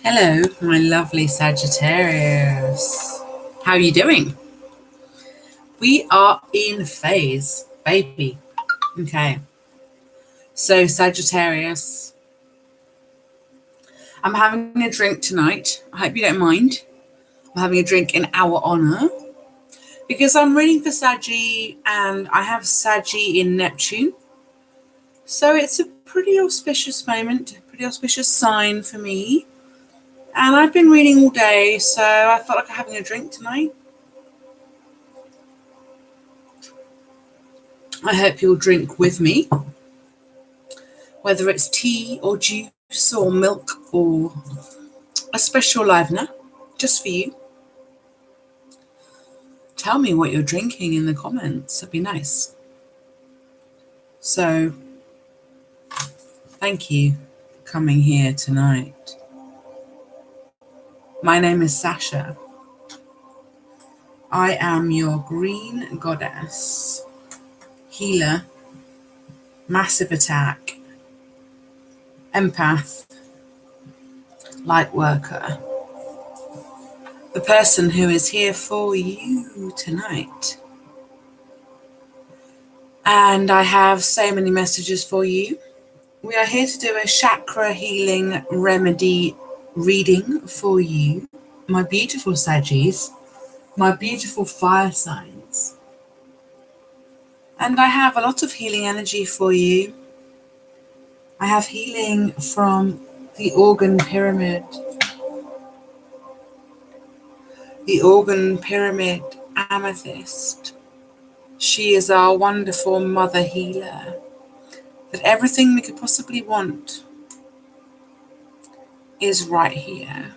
Hello, my lovely Sagittarius. How are you doing? We are in phase, baby. Okay. So, Sagittarius, I'm having a drink tonight. I hope you don't mind. I'm having a drink in our honor because I'm reading for Saggy and I have Saggy in Neptune. So, it's a pretty auspicious moment, pretty auspicious sign for me. And I've been reading all day, so I felt like having a drink tonight. I hope you'll drink with me, whether it's tea or juice or milk or a special livener just for you. Tell me what you're drinking in the comments. That'd be nice. So, thank you for coming here tonight. My name is Sasha. I am your green goddess, healer, massive attack, empath, light worker, the person who is here for you tonight. And I have so many messages for you. We are here to do a chakra healing remedy reading for you, my beautiful Saggies, my beautiful fire signs. And I have a lot of healing energy for you. I have healing from the organ pyramid. The organ pyramid amethyst. She is our wonderful mother healer. That everything we could possibly want is right here.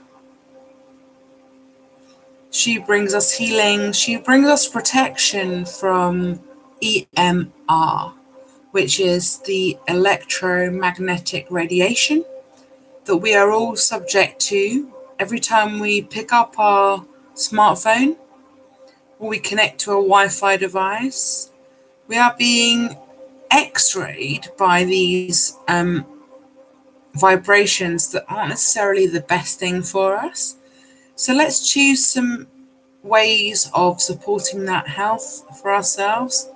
She brings us healing. She brings us protection from EMR, which is the electromagnetic radiation that we are all subject to every time we pick up our smartphone or we connect to a Wi-Fi device. We are being X-rayed by these vibrations that aren't necessarily the best thing for us. So let's choose some ways of supporting that health for ourselves.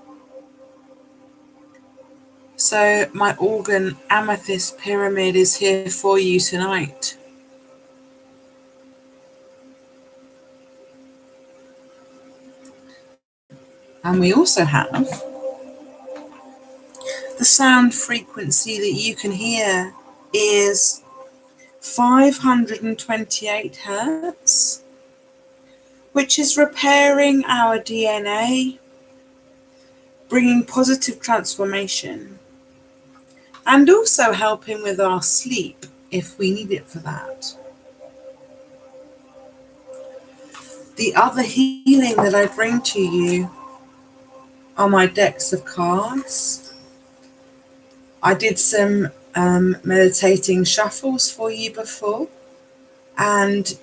So my organ amethyst pyramid is here for you tonight. And we also have the sound frequency that you can hear is 528 hertz, which is repairing our DNA, bringing positive transformation, and also helping with our sleep if we need it for that. The other healing that I bring to you are my decks of cards. I did some meditating shuffles for you before, and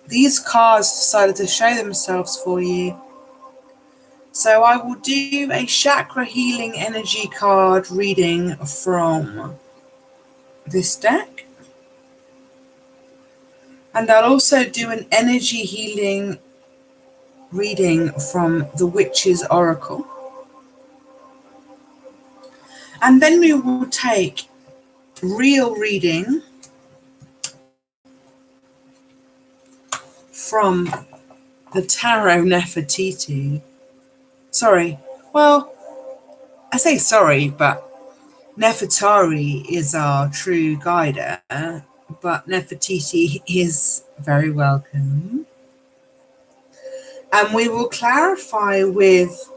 these cards decided to show themselves for you. So I will do a chakra healing energy card reading from this deck. And I'll also do an energy healing reading from the Witch's Oracle. And then we will take real reading from the Tarot Nefertiti. Sorry, well, I say sorry, but Nefertari is our true guider, but Nefertiti is very welcome. And we will clarify with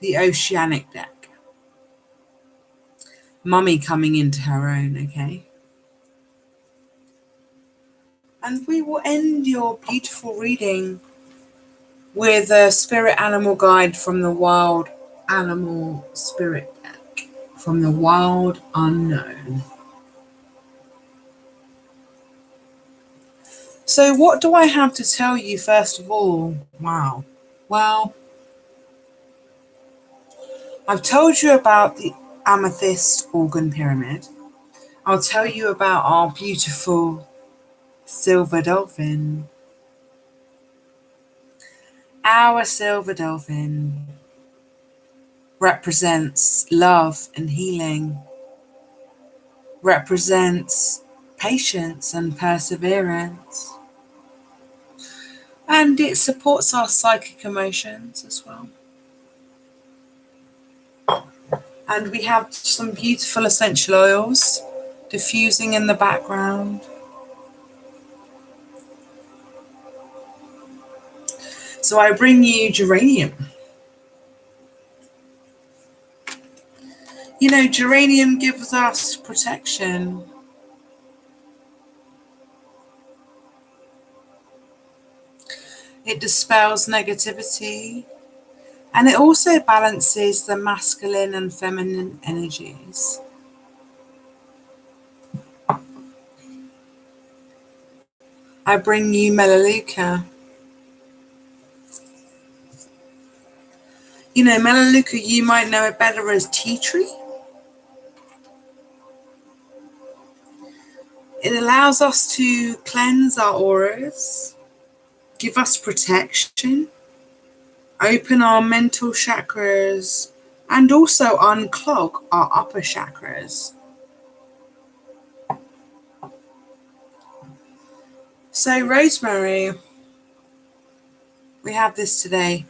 the Oceanic deck. Mummy coming into her own, okay? And we will end your beautiful reading with a spirit animal guide from the Wild Animal Spirit deck, from the Wild Unknown. So what do I have to tell you first of all? Wow. Well, I've told you about the amethyst organ pyramid. I'll tell you about our beautiful silver dolphin. Our silver dolphin represents love and healing, represents patience and perseverance, and it supports our psychic emotions as well. And we have some beautiful essential oils diffusing in the background. So I bring you geranium. You know, geranium gives us protection. It dispels negativity, and it also balances the masculine and feminine energies. I bring you melaleuca. You know, melaleuca, you might know it better as tea tree. It allows us to cleanse our auras, give us protection, open our mental chakras, and also unclog our upper chakras. So rosemary, we have this today.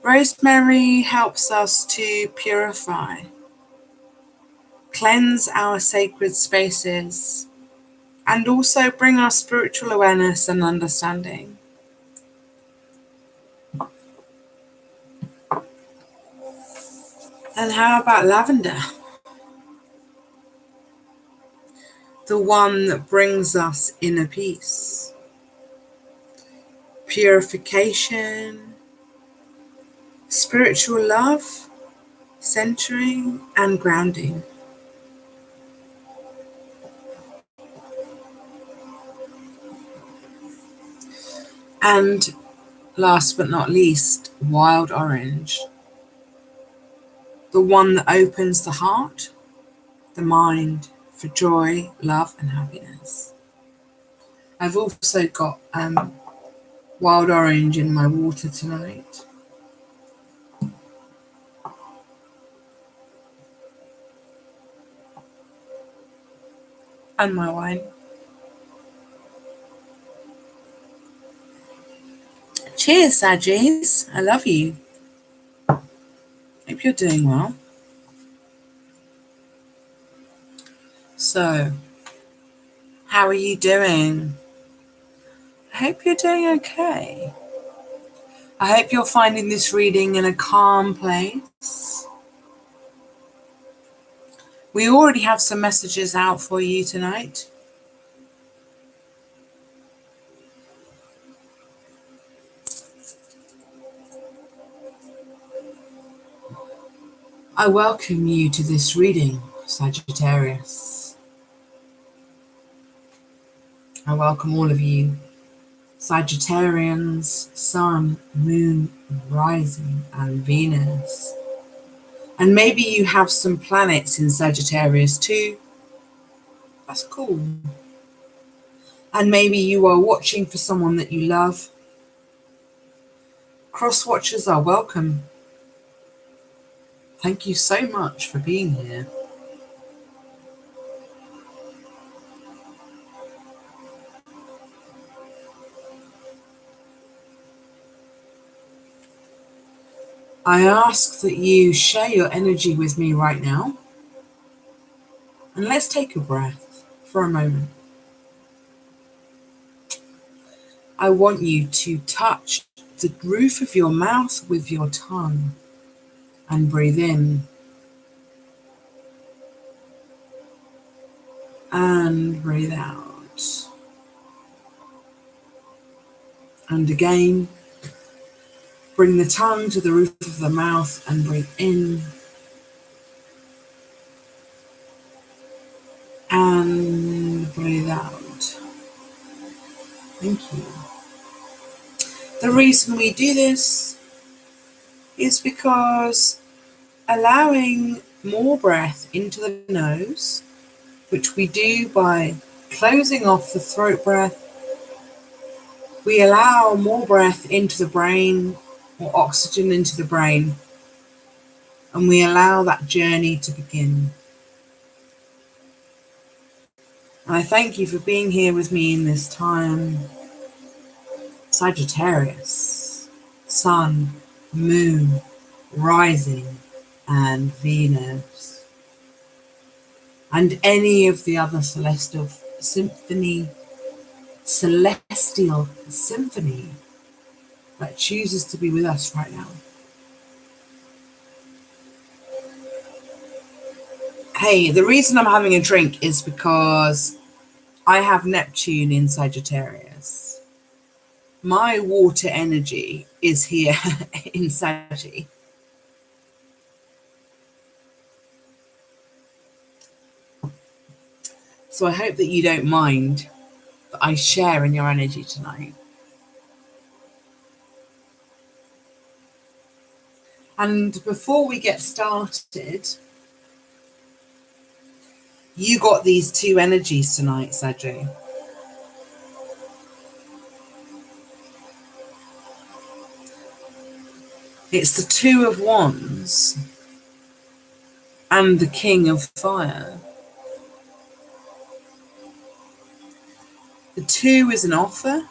Rosemary helps us to purify, cleanse our sacred spaces, and also bring our spiritual awareness and understanding. And how about lavender? The one that brings us inner peace, purification, spiritual love, centering, and grounding. And last but not least, wild orange. The one that opens the heart, the mind, for joy, love, and happiness. I've also got wild orange in my water tonight. And my wine. Cheers, Saggies. I love you. Hope you're doing well. So, how are you doing? I hope you're doing okay. I hope you're finding this reading in a calm place. We already have some messages out for you tonight. I welcome you to this reading, Sagittarius. I welcome all of you, Sagittarians, Sun, Moon, Rising, and Venus. And maybe you have some planets in Sagittarius too. That's cool. And maybe you are watching for someone that you love. Cross watchers are welcome. Thank you so much for being here. I ask that you share your energy with me right now. And let's take a breath for a moment. I want you to touch the roof of your mouth with your tongue and breathe in. And breathe out. And again, bring the tongue to the roof of the mouth and breathe in. And breathe out. Thank you. The reason we do this is because allowing more breath into the nose which we do by closing off the throat breath. We allow more breath into the brain, more oxygen into the brain, and we allow that journey to begin. And I thank you for being here with me in this time. Sagittarius, Sun, Moon, Rising, and Venus, and any of the other celestial symphony that chooses to be with us right now. Hey, the reason I'm having a drink is because I have Neptune in Sagittarius. My water energy is here in Sagittarius. So I hope that you don't mind that I share in your energy tonight. And before we get started, you got these two energies tonight, Saji. It's the Two of Wands and the King of Fire. The two is an offer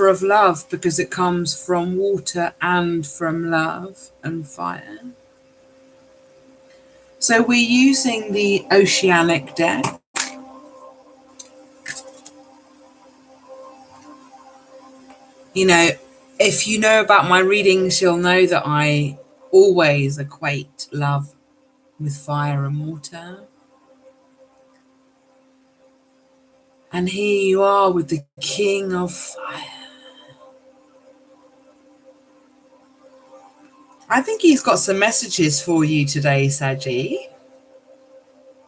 of love, because it comes from water and from love and fire. So we're using the Oceanic deck. You know, if you know about my readings, you'll know that I always equate love with fire and water. And here you are with the King of Fire. I think he's got some messages for you today, Saji.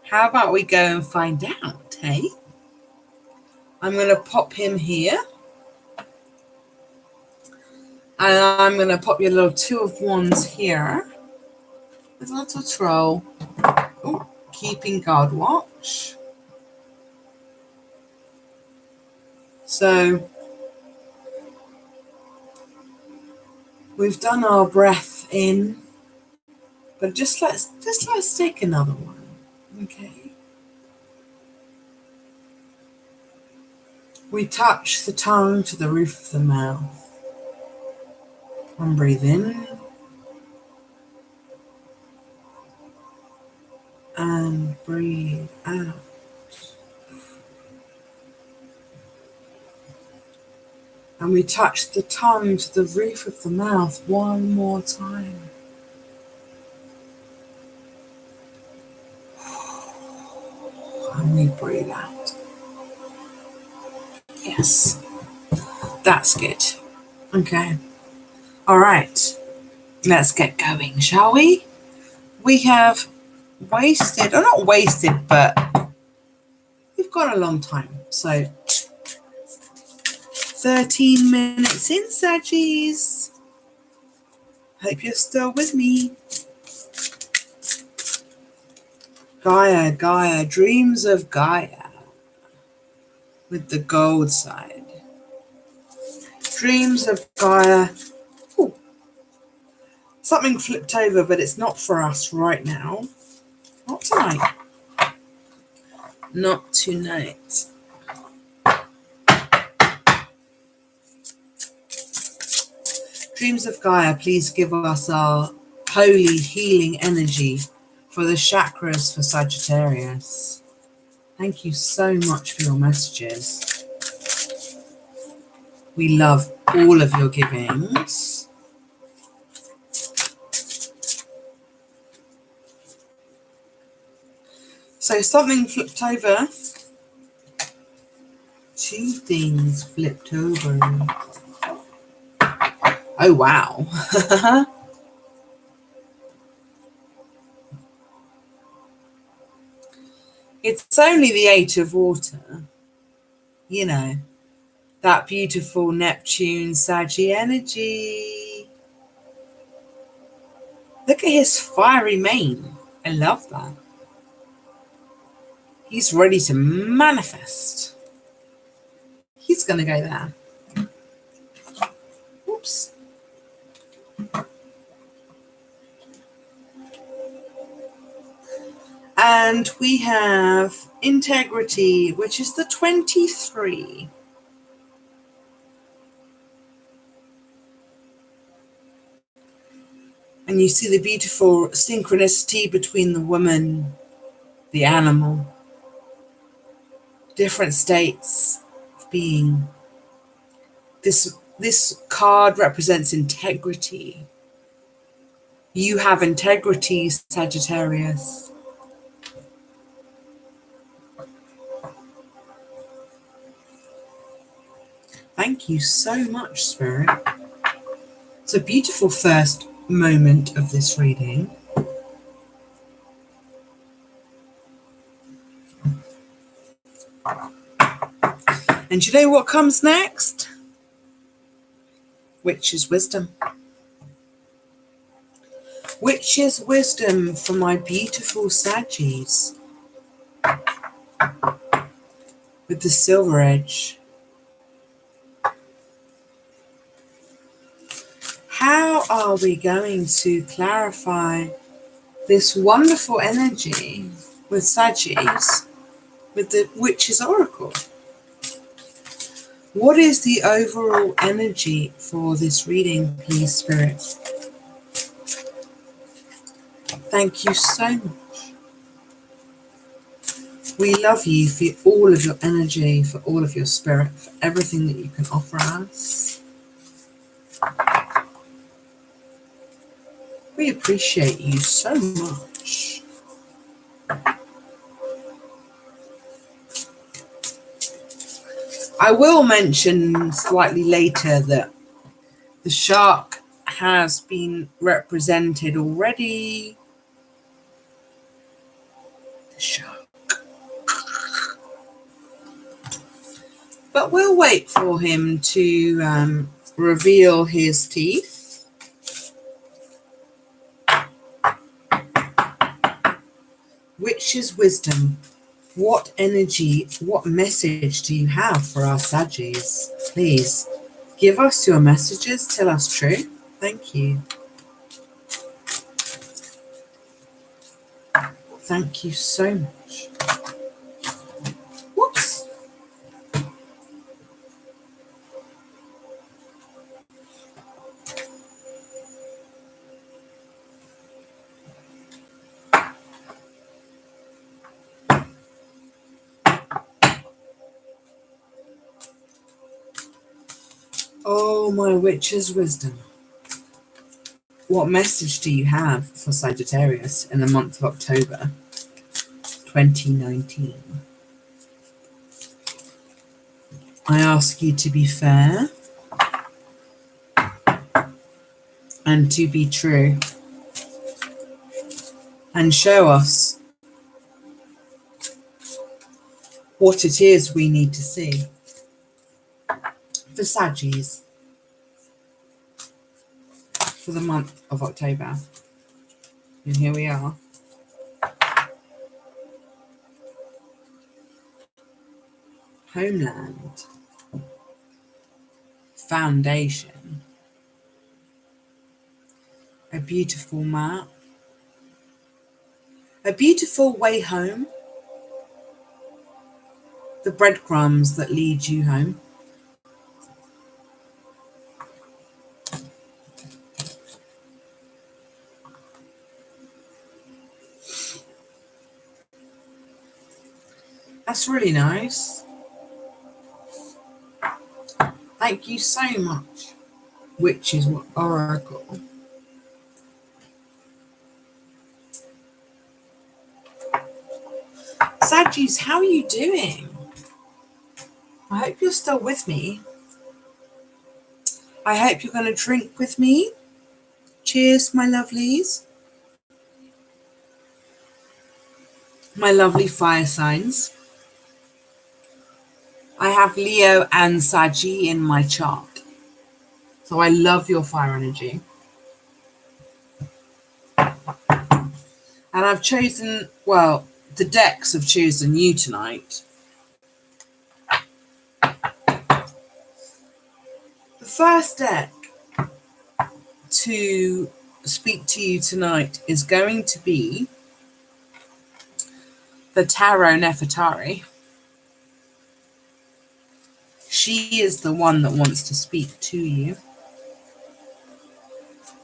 How about we go and find out, hey? I'm going to pop him here. And I'm going to pop your little Two of Wands here. With a little troll. Oh, keeping guard watch. So we've done our breath in, but just let's take another one, okay? We touch the tongue to the roof of the mouth, and breathe in, and breathe out. And we touch the tongue to the roof of the mouth one more time. And we breathe out. Yes, that's good. Okay. All right. Let's get going, shall we? We have wasted, or not wasted, but we've got a long time. So 13 minutes in, Saggies. Hope you're still with me. Gaia, dreams of Gaia with the gold side. Dreams of Gaia. Ooh. Something flipped over, but it's not for us right now. Not tonight. Not tonight. Dreams of Gaia, please give us our holy healing energy for the chakras for Sagittarius. Thank you so much for your messages. We love all of your givings. So something flipped over. Two things flipped over. Oh, wow. It's only the Eight of Water. You know, that beautiful Neptune Saggy energy. Look at his fiery mane. I love that. He's ready to manifest. He's going to go there. Oops. And we have integrity, which is the 23. And you see the beautiful synchronicity between the woman, the animal, different states of being. This card represents integrity. You have integrity, Sagittarius. Thank you so much, Spirit. It's a beautiful first moment of this reading. And you know what comes next? Witch's wisdom. Witch's wisdom for my beautiful Saggies. With the silver edge. How are we going to clarify this wonderful energy with Saggies, with the Witch's Oracle? What is the overall energy for this reading, please, Spirit? Thank you so much. We love you for all of your energy, for all of your spirit, for everything that you can offer us. We appreciate you so much. I will mention slightly later that the shark has been represented already. The shark. But we'll wait for him to reveal his teeth. Witch's wisdom. What energy, what message do you have for our Saggies? Please give us your messages. Tell us true. Thank you. Thank you so much. Whoops. Oh, my witch's wisdom. What message do you have for Sagittarius in the month of October 2019? I ask you to be fair and to be true and show us what it is we need to see for Saggies for the month of October. And here we are. Homeland. Foundation. A beautiful map. A beautiful way home. The breadcrumbs that lead you home. That's really nice. Thank you so much, Witch's Oracle. Saggies, how are you doing? I hope you're still with me. I hope you're going to drink with me. Cheers, my lovelies. My lovely fire signs. I have Leo and Saggy in my chart. So I love your fire energy. And I've chosen, well, the decks have chosen you tonight. The first deck to speak to you tonight is going to be the Tarot Nefertari. She is the one that wants to speak to you.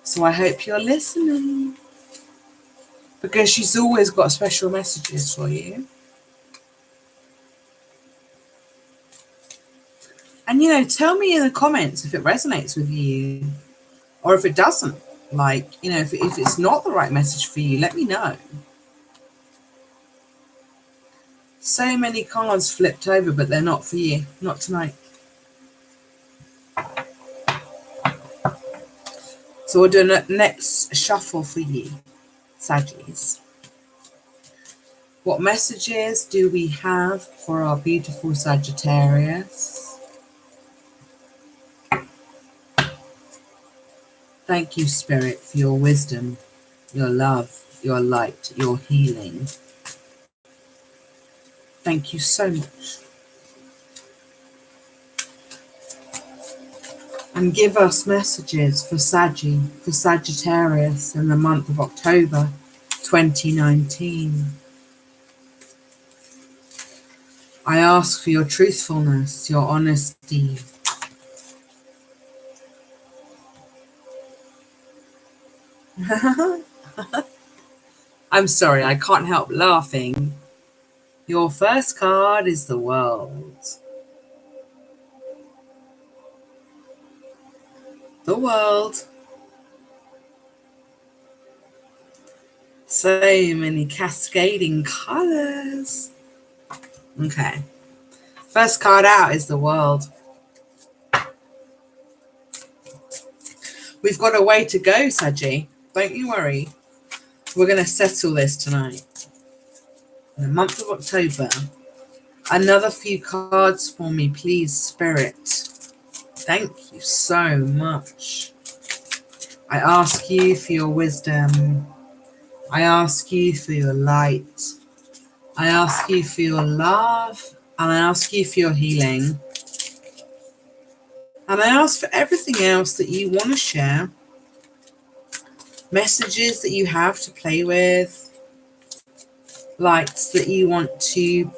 So I hope you're listening, because she's always got special messages for you. And, you know, tell me in the comments if it resonates with you or if it doesn't. Like, you know, if it's not the right message for you, let me know. So many cards flipped over, but they're not for you. Not tonight. So we'll do a next shuffle for you, Saggies. What messages do we have for our beautiful Sagittarius? Thank you, Spirit, for your wisdom, your love, your light, your healing. Thank you so much. And give us messages for Sagittarius in the month of October 2019. I ask for your truthfulness, your honesty. I'm sorry, I can't help laughing. Your first card is the World. The World. So many cascading colors. Okay. First card out is the World. We've got a way to go, Saji. Don't you worry. We're going to settle this tonight. In the month of October. Another few cards for me, please, Spirit. Thank you so much. I ask you for your wisdom. I ask you for your light. I ask you for your love. And I ask you for your healing. And I ask for everything else that you want to share. Messages that you have to play with. Lights that you want to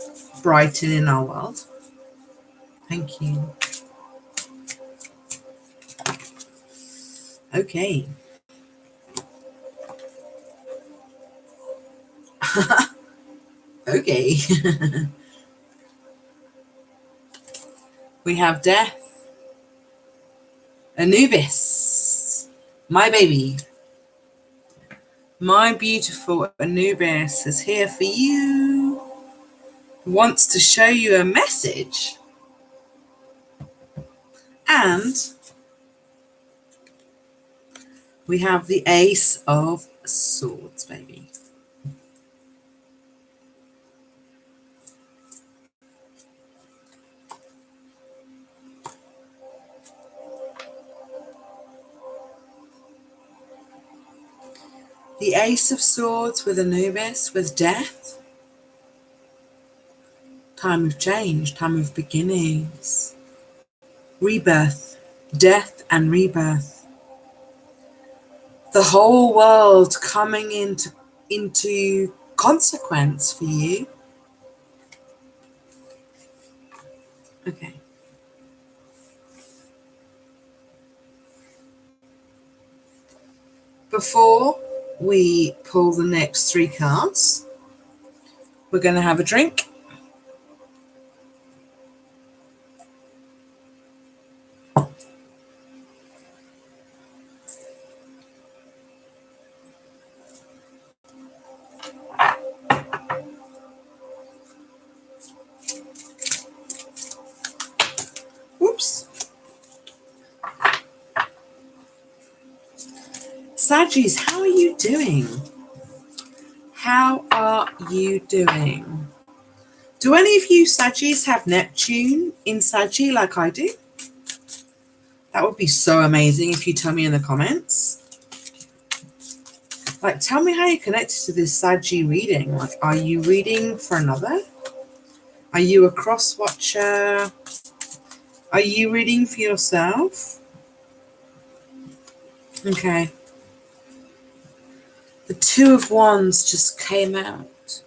brighten in our world. Thank you. Okay. Okay. We have Death. Anubis. My baby. My beautiful Anubis is here for you. Wants to show you a message. And we have the Ace of Swords, baby. The Ace of Swords with Anubis, with Death. Time of change, time of beginnings. Rebirth, death and rebirth. The whole world coming into consequence for you. Okay. Before we pull the next three cards, we're going to have a drink. Whoops. Saggies, how are you doing? How are you doing? Do any of you Saggies have Neptune in Saggy like I do? That would be so amazing if you tell me in the comments. Like, tell me how you're connected to this Saggy reading. Like, are you reading for another? Are you a cross watcher? Are you reading for yourself? Okay. The Two of Wands just came out.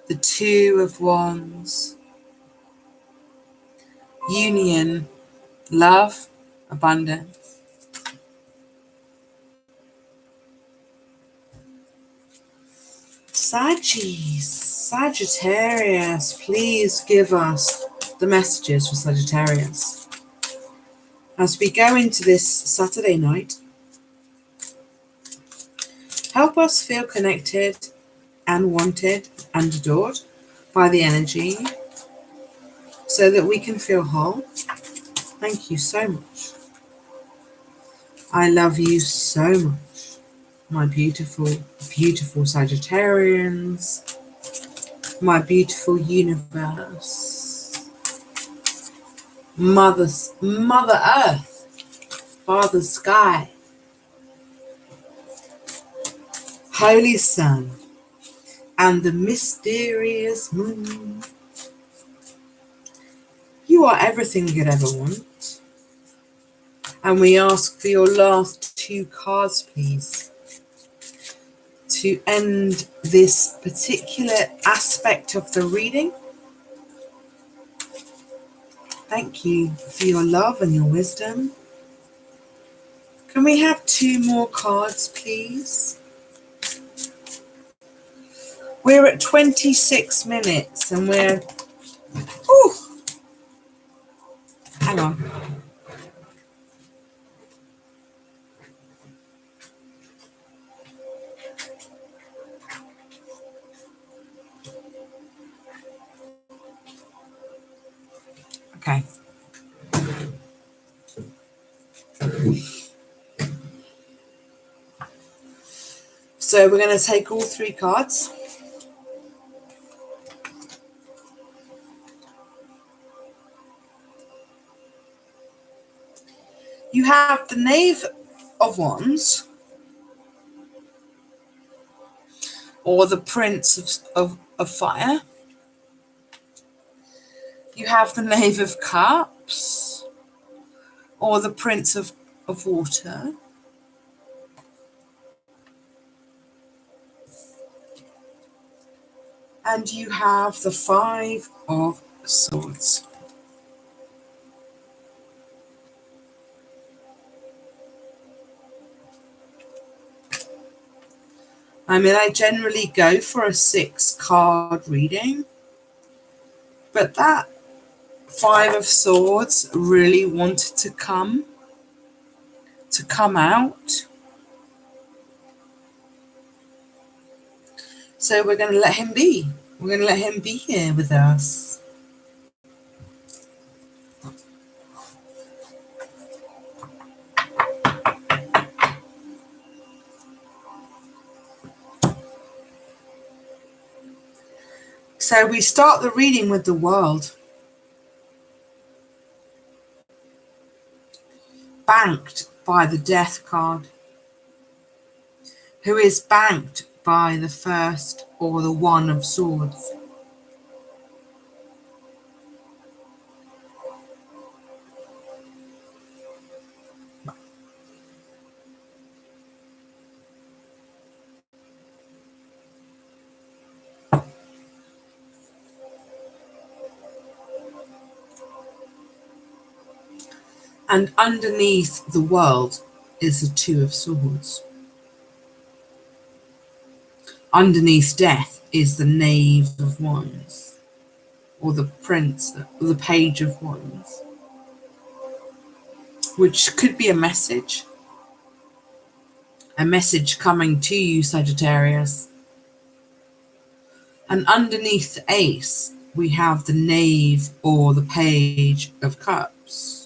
The Two of Wands. Union, love, abundance. Sagittarius, please give us the messages for Sagittarius. As we go into this Saturday night, help us feel connected and wanted and adored by the energy so that we can feel whole. Thank you so much. I love you so much, my beautiful, beautiful Sagittarians, my beautiful universe, Mother Earth, Father Sky, Holy Sun, and the mysterious moon. You are everything you could ever want. And we ask for your last two cards, please, to end this particular aspect of the reading. Thank you for your love and your wisdom. Can we have two more cards, please? We're at 26 minutes and we're... Ooh, hang on. Okay. So we're going to take all three cards. You have the Knave of Wands, or the Prince of Fire. You have the Knave of Cups, or the Prince of Water. And you have the Five of Swords. I mean, I generally go for a 6-card reading, but that Five of Swords really wanted to come out. So we're going to let him be. We're going to let him be here with us. So we start the reading with the World. Banked by the Death card. Who is banked by the First or the One of Swords. And underneath the World is the Two of Swords. Underneath Death is the Knave of Wands, or the Prince, or the Page of Wands, which could be a message coming to you, Sagittarius. And underneath the Ace, we have the Knave or the Page of Cups.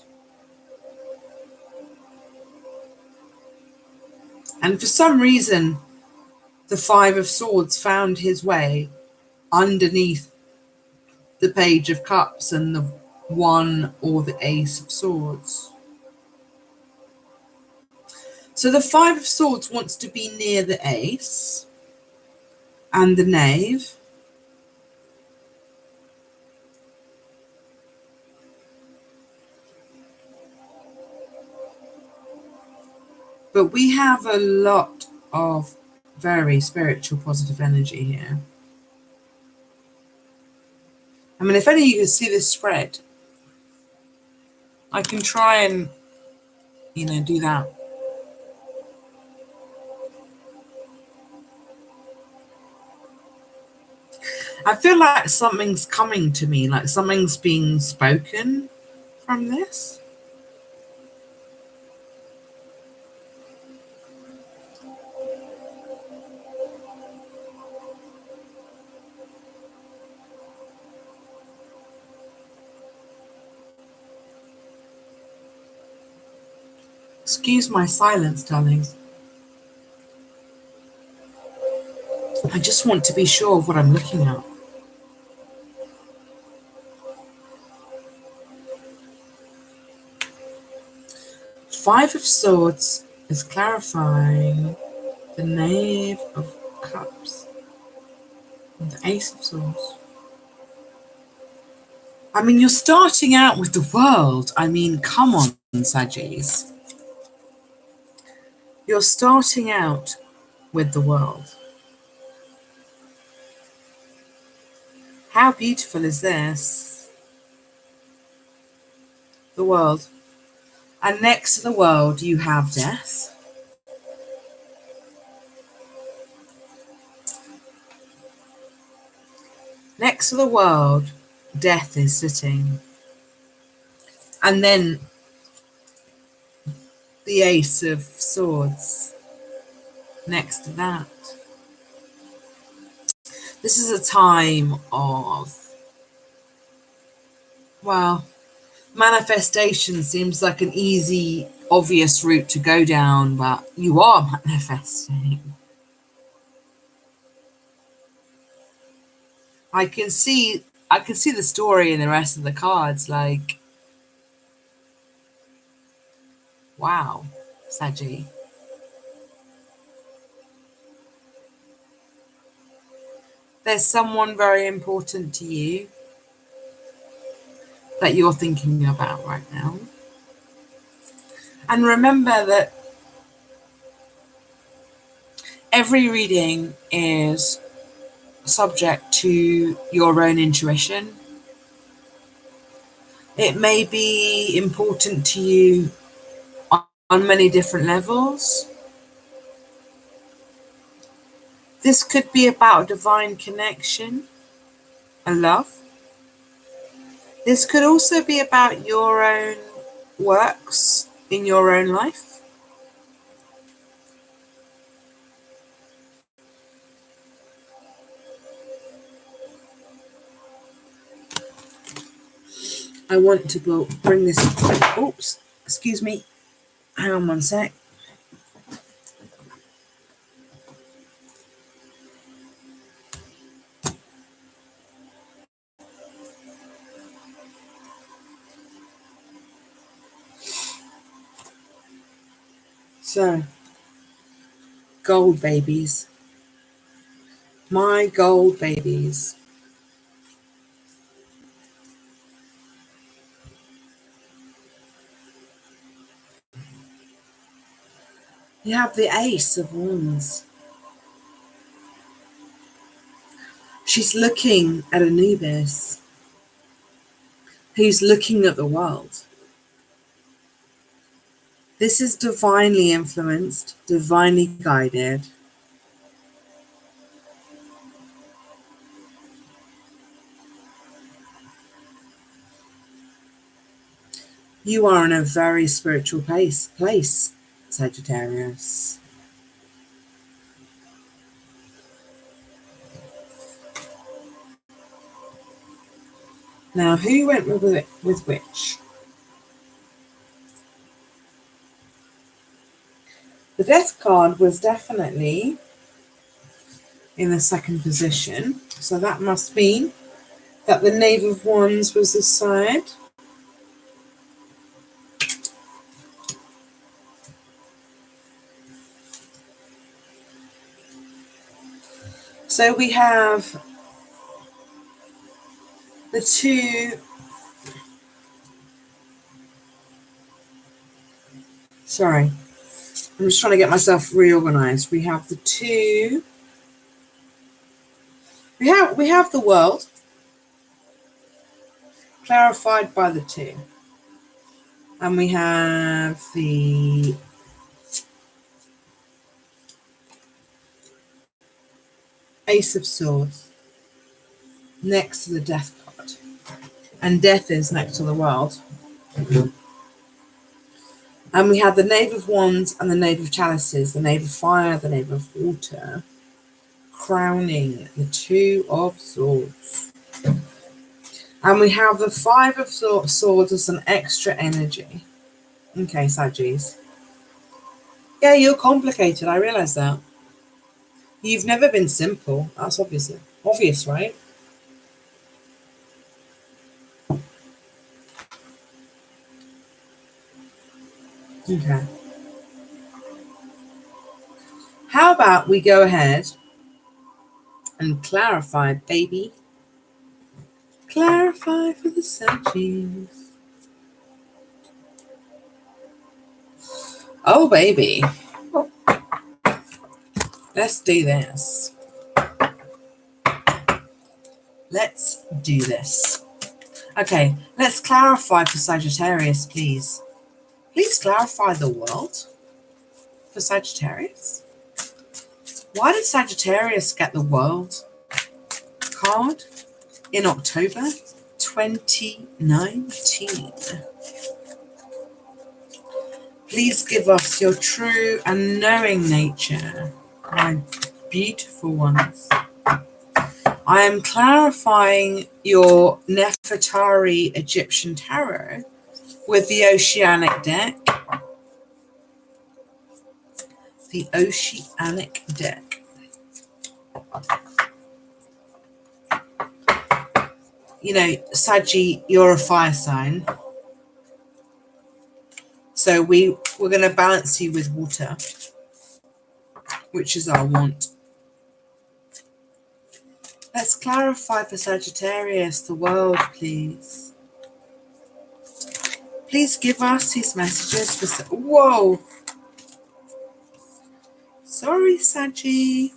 And for some reason, the Five of Swords found his way underneath the Page of Cups and the One or the Ace of Swords. So So the Five of Swords wants to be near the Ace and the Knave. But we have a lot of very spiritual, positive energy here. I mean, if only you could see this spread. I can try and, do that. I feel like something's coming to me, like something's being spoken from this. Excuse my silence, darlings. I just want to be sure of what I'm looking at. Five of Swords is clarifying the Knave of Cups and the Ace of Swords. I mean, you're starting out with the World. I mean, come on, Saggies. You're starting out with the World. How beautiful is this? The World. And next to the World, you have Death. Next to the World, Death is sitting. And then the Ace of Swords next to that. This is a time of, well, manifestation seems like an easy, obvious route to go down, but you are manifesting. I can see the story in the rest of the cards, like, wow, Saggy. There's someone very important to you that you're thinking about right now. And remember that every reading is subject to your own intuition. It may be important to you on many different levels. This could be about a divine connection, a love. This could also be about your own works in your own life. I want to bring this, oops, excuse me, hang on one sec. So, gold babies. My gold babies. You have the Ace of Wands. She's looking at Anubis, who's looking at the world. This is divinely influenced, divinely guided. You are in a very spiritual place, Sagittarius. Now, who went with which? The Death card was definitely in the second position. So that must mean that the Knave of Wands was this side. So we have the two, sorry, I'm just trying to get myself reorganized. We have the two, we have the world clarified by the two. And we have the Ace of Swords next to the Death card. And Death is next to the world. And we have the Knave of Wands and the Knave of Chalices, the Knave of Fire, the Knave of Water, crowning the Two of Swords. And we have the Five of Swords as an extra energy. Okay, Saggies. Yeah, you're complicated. I realize that. You've never been simple. That's obvious, right? Okay. How about we go ahead and clarify, baby? Clarify for the Saggies. Oh, baby. Let's do this. Let's do this. Okay, let's clarify for Sagittarius, please. Please clarify the world for Sagittarius. Why did Sagittarius get the world card in October 2019? Please give us your true and knowing nature, my beautiful ones. I am clarifying your Nefertari Egyptian Tarot with the Oceanic deck. The Oceanic deck. You know, Saggy, you're a fire sign. So we're going to balance you with water, which is our want. Let's clarify for Sagittarius the world, please. Please give us his messages for... Whoa! Sorry, Saggy.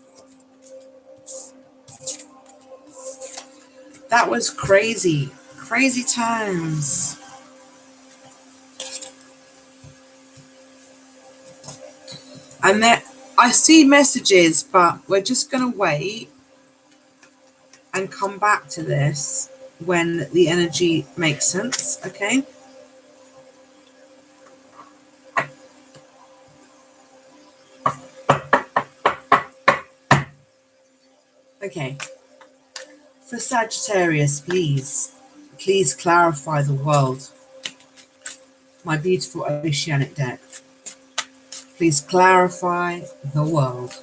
That was crazy. Crazy times. And there, I see messages, but we're just going to wait and come back to this when the energy makes sense, okay? Okay. For Sagittarius, please clarify the world. My beautiful Oceanic deck. Please clarify the world.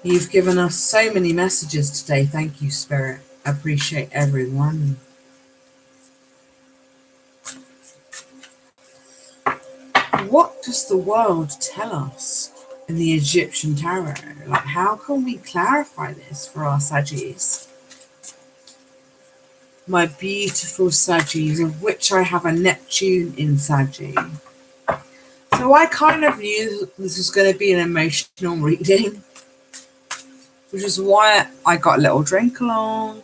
You've given us so many messages today. Thank you, Spirit. I appreciate everyone. What does the world tell us in the Egyptian Tarot? Like, how can we clarify this for our Saggies? My beautiful Saggies, of which I have a Neptune in Saggy. So I kind of knew this was going to be an emotional reading, which is why I got a little drink along.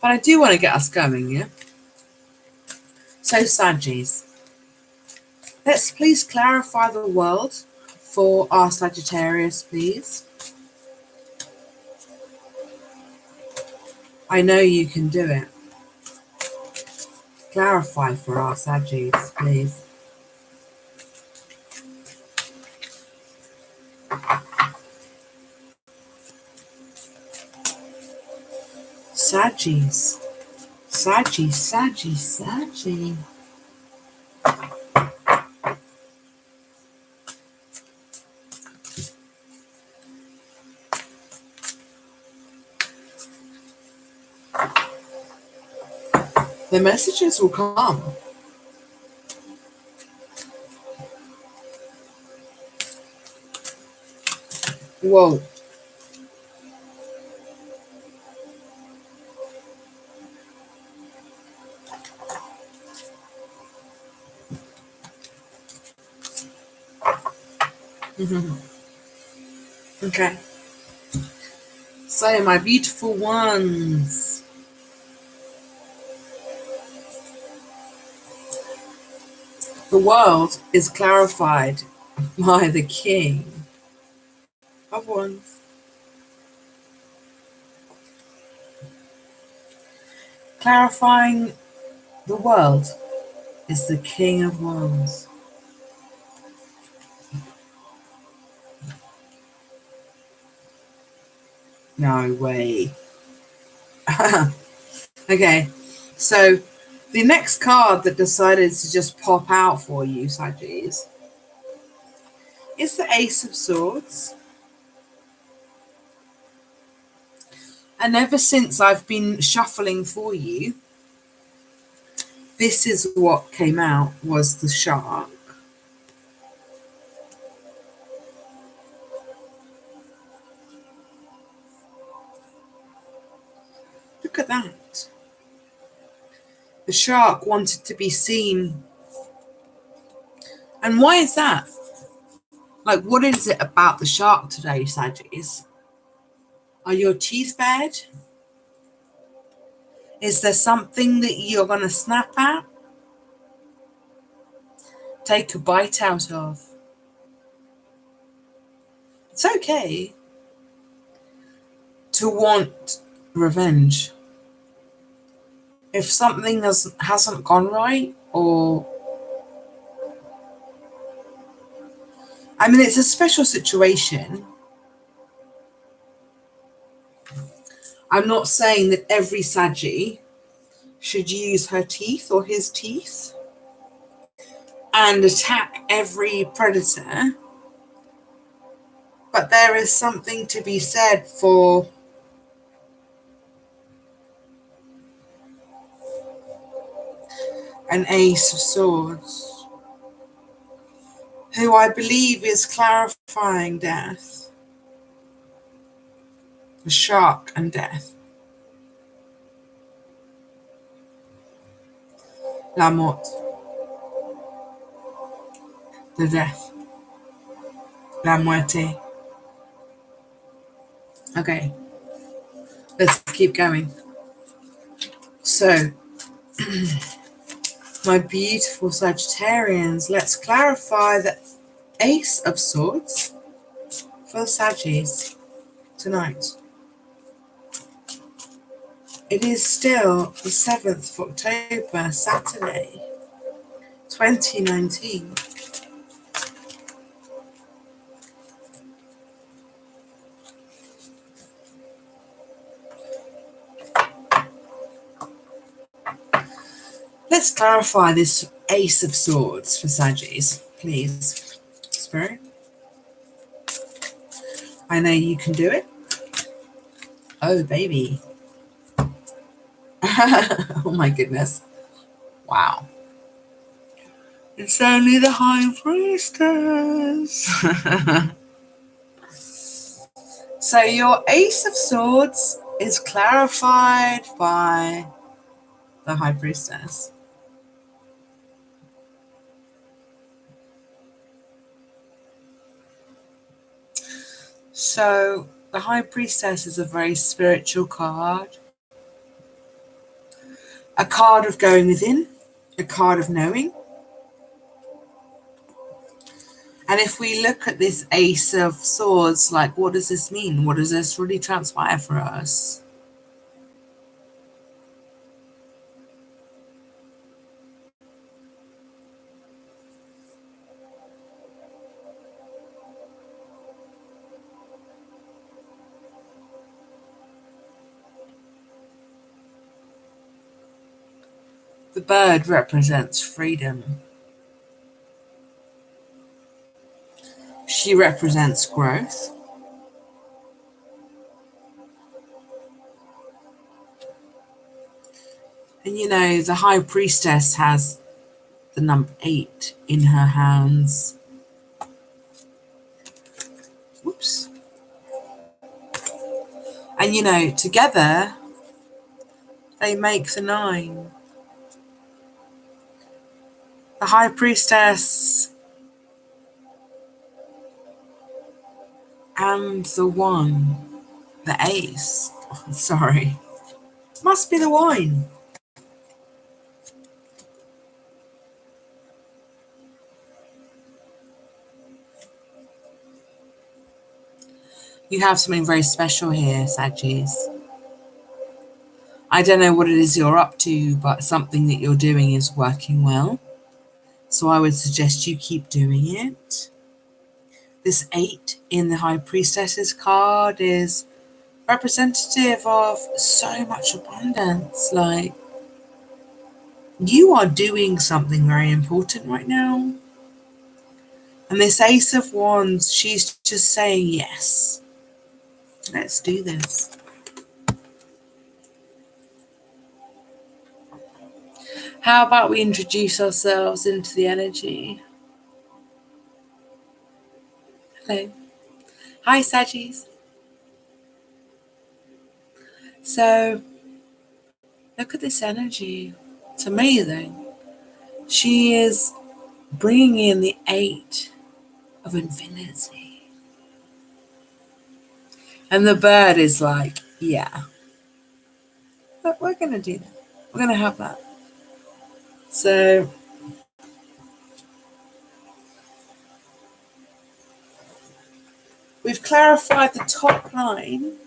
But I do want to get us going, yeah? So, Saggies, let's please clarify the world for our Sagittarius, please. I know you can do it. Clarify for our Saggies, please. Saggies. Saggy, Saggy, Saggy. the messages will come. Whoa. Okay. So, my beautiful ones. The world is clarified by the King of Wands. Clarifying the world is the King of Wands. No way. Okay, so the next card that decided to just pop out for you, Sagittarius, is the Ace of Swords. And ever since I've been shuffling for you, this is what came out, was the shark. Look at that. The shark wanted to be seen. And why is that? Like, what is it about the shark today, Sagittarius? Are your teeth bad? Is there something that you're going to snap at? Take a bite out of? It's okay to want revenge. If something hasn't gone right, or I mean, it's a special situation. I'm not saying that every Saggy should use her teeth or his teeth and attack every predator, but there is something to be said for an Ace of Swords, who I believe is clarifying death, the shark and death. La mort, the death, la muerte. Okay, let's keep going. So, my beautiful Sagittarians, let's clarify the Ace of Swords for the Saggies tonight. It is still the 7th of October, Saturday, 2019. Let's clarify this Ace of Swords for Saggies, please. Spirit, I know you can do it. Oh, baby. Oh, my goodness. Wow. It's only the High Priestess. So your Ace of Swords is clarified by the High Priestess. So the High Priestess is a very spiritual card. A card of going within, a card of knowing. And if we look at this Ace of Swords, like, what does this mean? What does this really transpire for us? The bird represents freedom. She represents growth. And you know, the High Priestess has the number 8 in her hands. Whoops. And you know, together they make the 9. The High Priestess and the 1, the Ace. Oh, sorry. Must be the wine. You have something very special here, Saggies. I don't know what it is you're up to, but something that you're doing is working well. So I would suggest you keep doing it. This 8 in the High Priestess's card is representative of so much abundance. Like, you are doing something very important right now. And this Ace of Wands, she's just saying, yes, let's do this. How about we introduce ourselves into the energy? Hello. Hi, Saggies. So, look at this energy. It's amazing. She is bringing in the 8 of infinity. And the bird is like, yeah, but we're going to do that. We're going to have that. So, we've clarified the top line.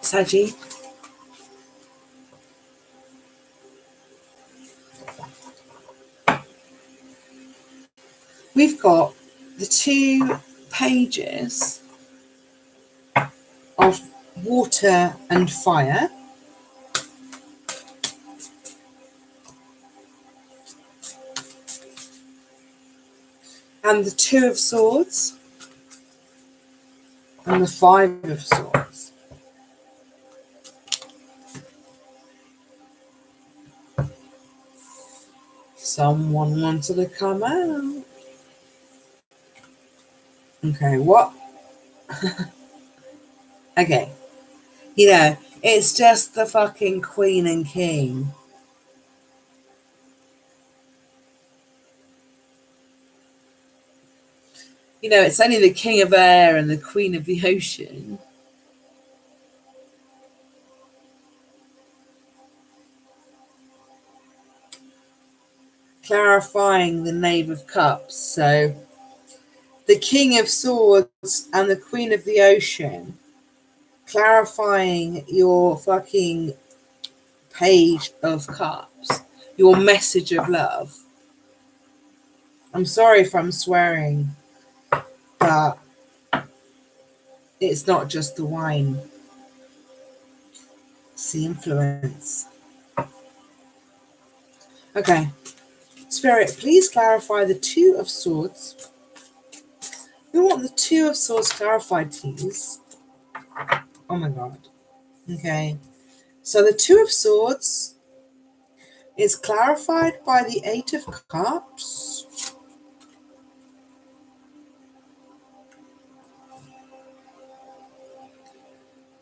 Saggy. We've got the 2 pages of water and fire. And the 2 of swords. And the 5 of swords. Someone wanted to come out. Okay, what? Okay. You know, it's just the fucking Queen and King. You know, it's only the King of Air and the Queen of the Ocean. Clarifying the Knave of Cups. So, the King of Swords and the Queen of the Ocean. Clarifying your fucking Page of Cups. Your message of love. I'm sorry if I'm swearing, but it's not just the wine. It's the influence. Okay. Spirit, please clarify the 2 of Swords. We want the 2 of Swords clarified, please. Oh my God. Okay. So the 2 of Swords is clarified by the 8 of Cups.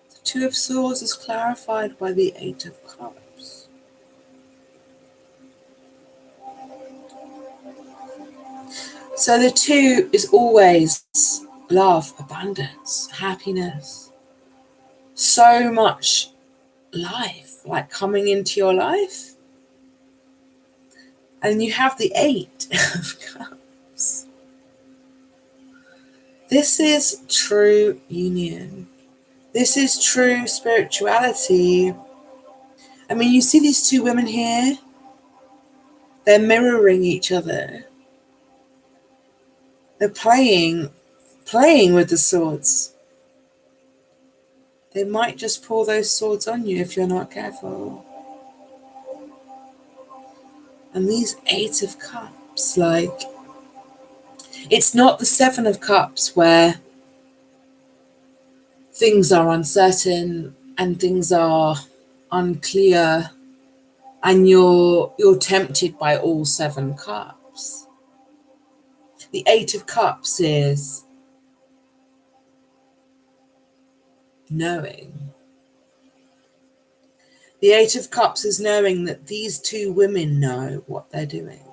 The 2 of Swords is clarified by the 8 of Cups. So the 2 is always love, abundance, happiness. So much life, like coming into your life. And you have the 8 of Cups. This is true union. This is true spirituality. I mean, you see these 2 women here? They're mirroring each other. They're playing with the swords. They might just pull those swords on you if you're not careful. And these 8 of Cups, like, it's not the 7 of Cups where things are uncertain and things are unclear, and you're tempted by all 7 cups. The 8 of Cups is knowing. The 8 of Cups is knowing that these 2 women know what they're doing.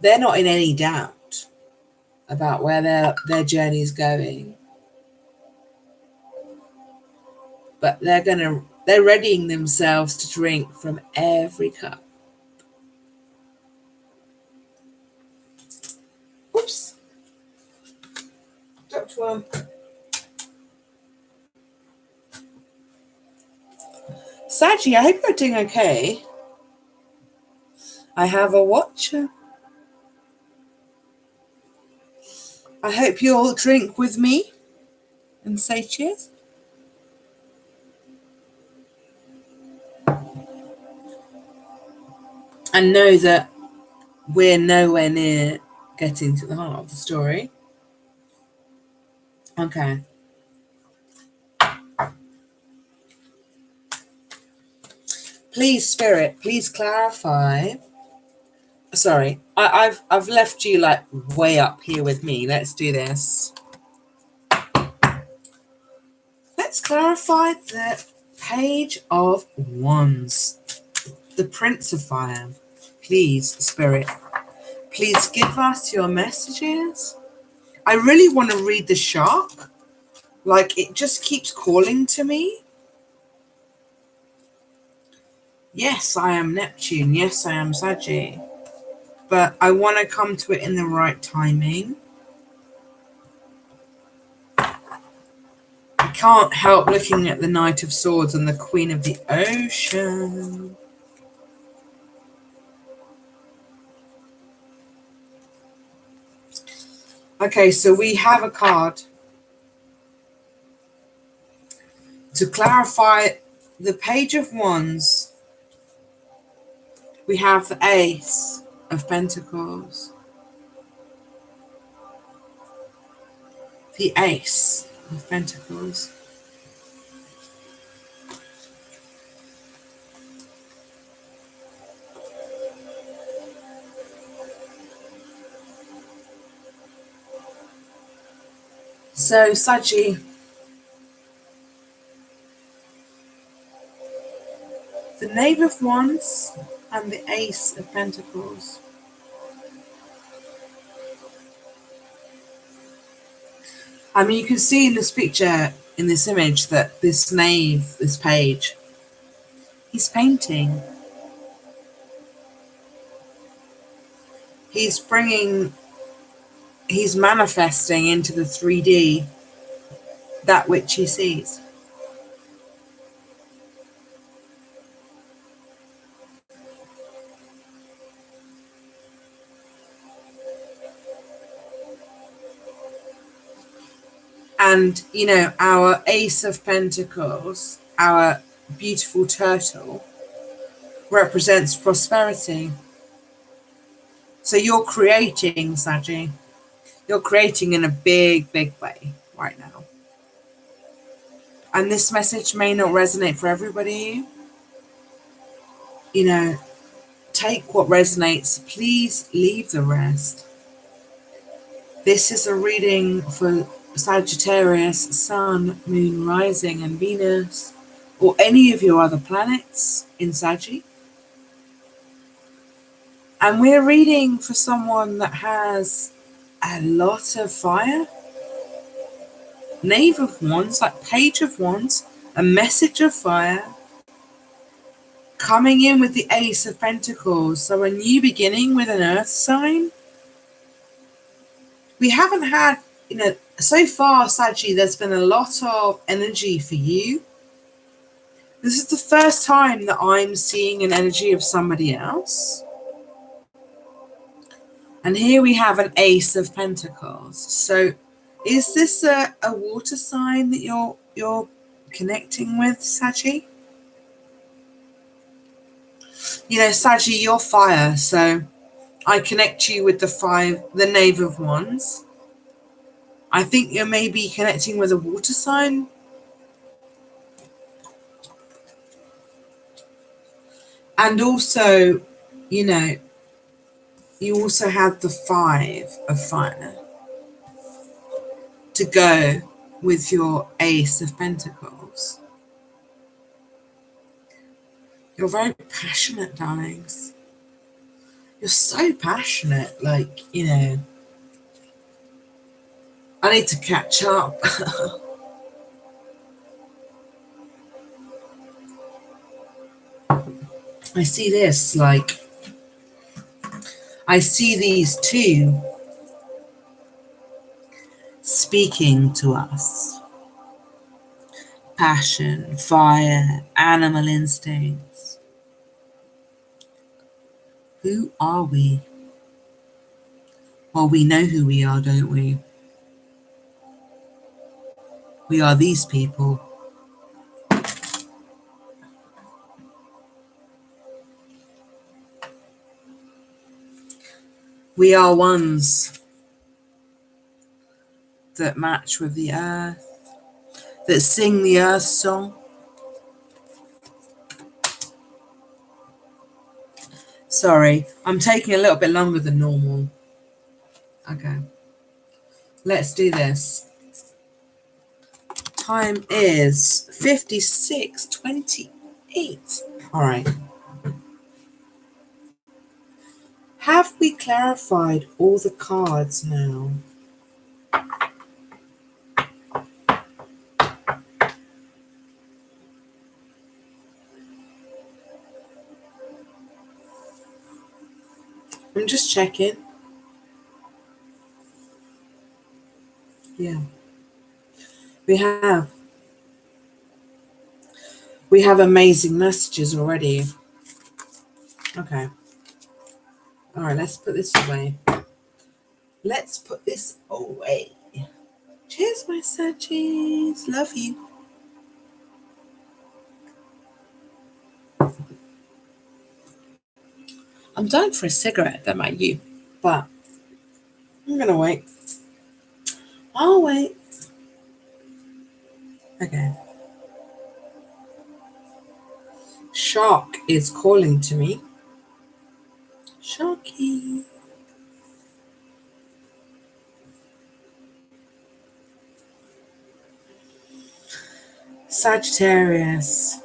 They're not in any doubt about where their journey is going, but they're readying themselves to drink from every cup. Oops. Dropped one. Saji, I hope you're doing okay. I have a watcher. I hope you'll drink with me and say cheers. And know that we're nowhere near getting to the heart of the story. Okay. Please, Spirit, please clarify. Sorry, I've left you like way up here with me. Let's do this. Let's clarify the Page of Wands, the Prince of Fire. Please, Spirit, please give us your messages. I really want to read the shark. Like, it just keeps calling to me. Yes, I am Neptune. Yes, I am Sagittarius. But I want to come to it in the right timing. I can't help looking at the Knight of Swords and the Queen of the Ocean. Okay, so we have a card. To clarify the Page of Wands, we have the Ace of Pentacles. The Ace of Pentacles. So, Saji, the Knave of Wands and the Ace of Pentacles. I mean, you can see in this picture, in this image, that this knave, this page, he's painting. He's manifesting into the 3D that which he sees. And, you know, our Ace of Pentacles, our beautiful turtle, represents prosperity. So you're creating, Saji. You're creating in a big, big way right now. And this message may not resonate for everybody. You know, take what resonates. Please leave the rest. This is a reading for Sagittarius, Sun, Moon, Rising, and Venus, or any of your other planets in Saggy. And we're reading for someone that has a lot of fire. Knave of Wands, like Page of Wands, a message of fire, coming in with the Ace of Pentacles. So a new beginning with an earth sign. We haven't had, you know, so far, Saggy, there's been a lot of energy for you. This is the first time that I'm seeing an energy of somebody else. And here we have an Ace of Pentacles. So is this a water sign that you're connecting with, Saggy? You know, Saggy, you're fire, so I connect you with the Knave of Wands. I think you're maybe connecting with a water sign. And also, you know, you also have the 5 of fire to go with your Ace of Pentacles. You're very passionate, darlings. You're so passionate, like, you know, I need to catch up. I see this, like, I see these two speaking to us. Passion, fire, animal instincts. Who are we? Well, we know who we are, don't we? We are these people. We are ones that match with the earth, that sing the earth song. Sorry, I'm taking a little bit longer than normal. Okay, let's do this. Time is 56:28. All right. Have we clarified all the cards now? I'm just checking. Yeah. We have amazing messages already. Okay. All right, let's put this away. Let's put this away. Cheers, my Saggies. Love you. I'm dying for a cigarette, don't mind you, but I'm gonna wait. I'll wait. Okay. Shark is calling to me. Sharky. Sagittarius.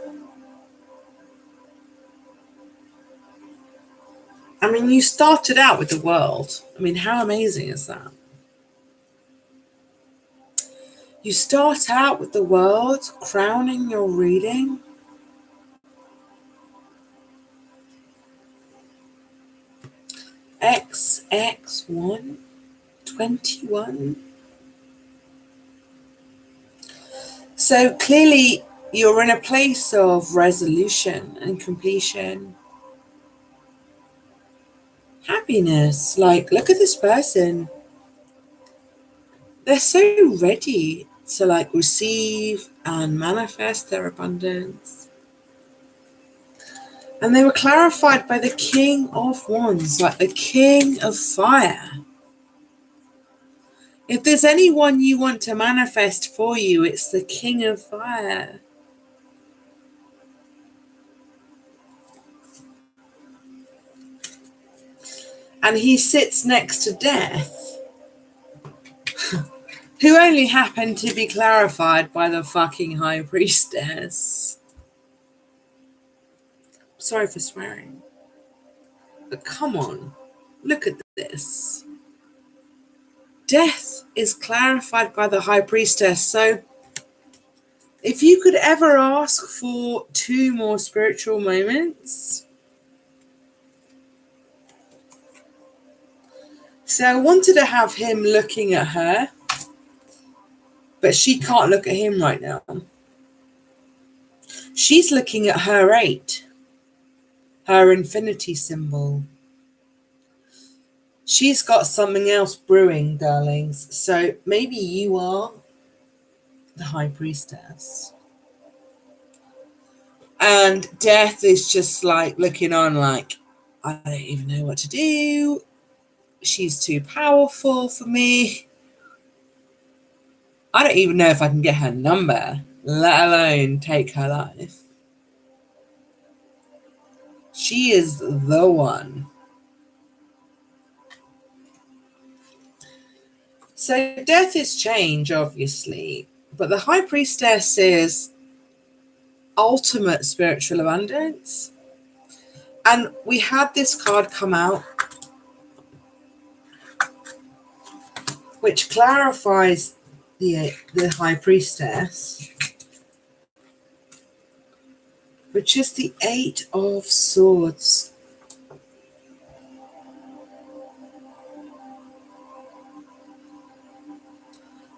I mean, you started out with the world. I mean, how amazing is that? You start out with the world, crowning your reading. XX1, 21. So clearly you're in a place of resolution and completion. Happiness. Like, look at this person. They're so ready to like receive and manifest their abundance. And they were clarified by the King of Wands, like the King of Fire. If there's anyone you want to manifest for you, it's the King of Fire. And he sits next to Death, who only happened to be clarified by the fucking High Priestess. Sorry for swearing. But come on, look at this. Death is clarified by the High Priestess. So if you could ever ask for 2 more spiritual moments. So I wanted to have him looking at her, but she can't look at him right now. She's looking at her 8, her infinity symbol. She's got something else brewing, darlings. So maybe you are the High Priestess. And Death is just like looking on like, I don't even know what to do. She's too powerful for me. I don't even know if I can get her number, let alone take her life. She is the one. So death is change, obviously, but the High Priestess is ultimate spiritual abundance. And we had this card come out, which clarifies the High Priestess, which is the Eight of Swords.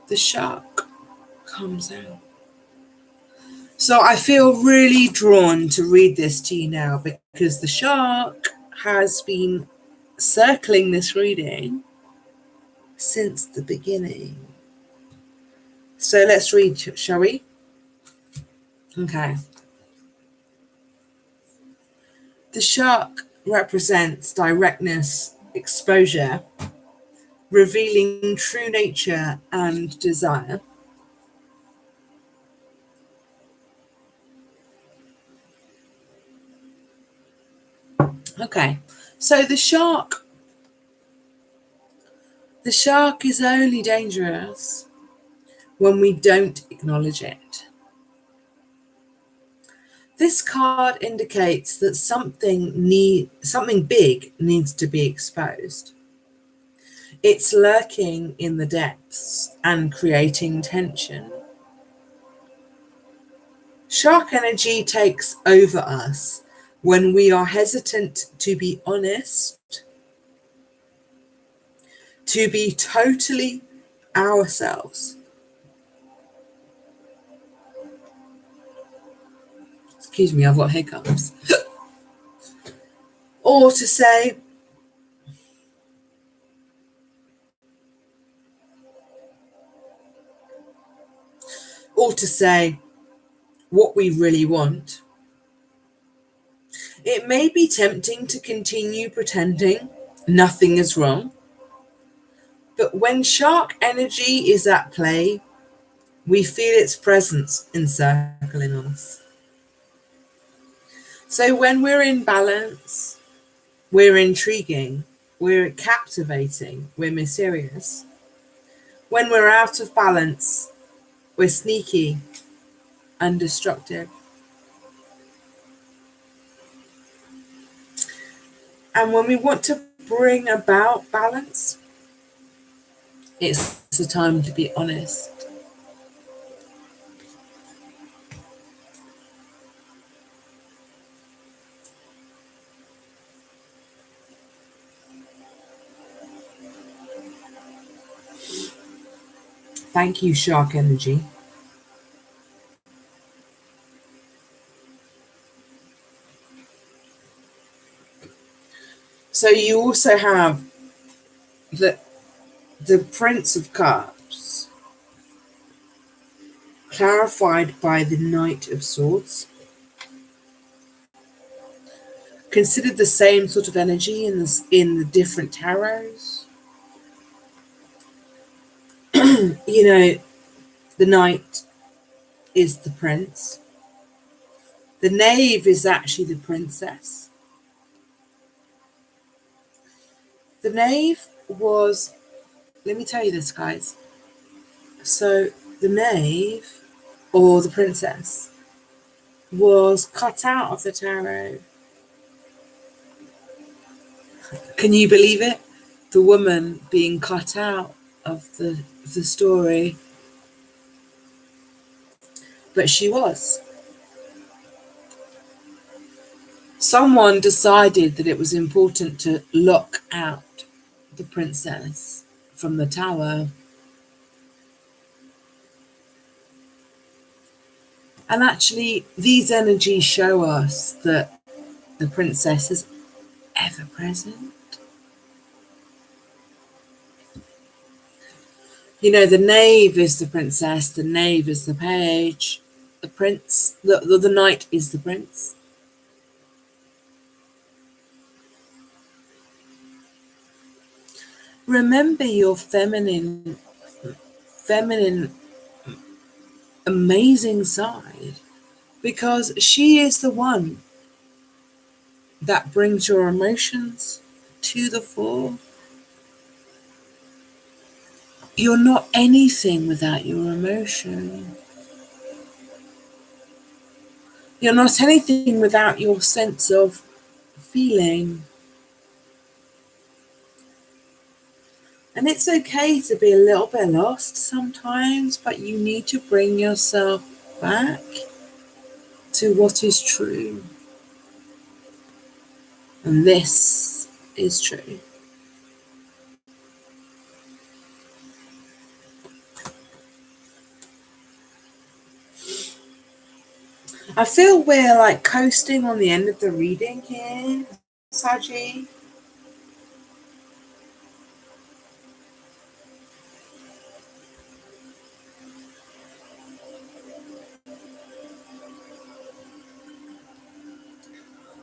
The shark comes out. So I feel really drawn to read this to you now because the shark has been circling this reading since the beginning. So let's read, shall we? Okay. The shark represents directness, exposure, revealing true nature and desire. Okay, so the shark is only dangerous when we don't acknowledge it. This card indicates that something big needs to be exposed. It's lurking in the depths and creating tension. Shark energy takes over us when we are hesitant to be honest, to be totally ourselves. Excuse me, I've got hiccups. Or to say, what we really want. It may be tempting to continue pretending nothing is wrong, but when shark energy is at play, we feel its presence encircling us. So when we're in balance, we're intriguing, we're captivating, we're mysterious. When we're out of balance, we're sneaky and destructive. And when we want to bring about balance, it's the time to be honest. Thank you, Shark Energy. So you also have the Prince of Cups, clarified by the Knight of Swords. Considered the same sort of energy in the different tarots. You know, the Knight is the Prince. The Knave is actually the Princess. The Knave was, let me tell you this, guys. So the Knave, or the Princess, was cut out of the tarot. Can you believe it? The woman being cut out of the story. But she was. Someone decided that it was important to lock out the princess from the tower. And actually, these energies show us that the princess is ever present. You know, the knave is the princess, the knave is the page, the prince, the knight is the prince. Remember your feminine amazing side, because she is the one that brings your emotions to the fore. You're not anything without your emotion. You're not anything without your sense of feeling. And it's okay to be a little bit lost sometimes, but you need to bring yourself back to what is true. And this is true. I feel we're like coasting on the end of the reading here, Saji.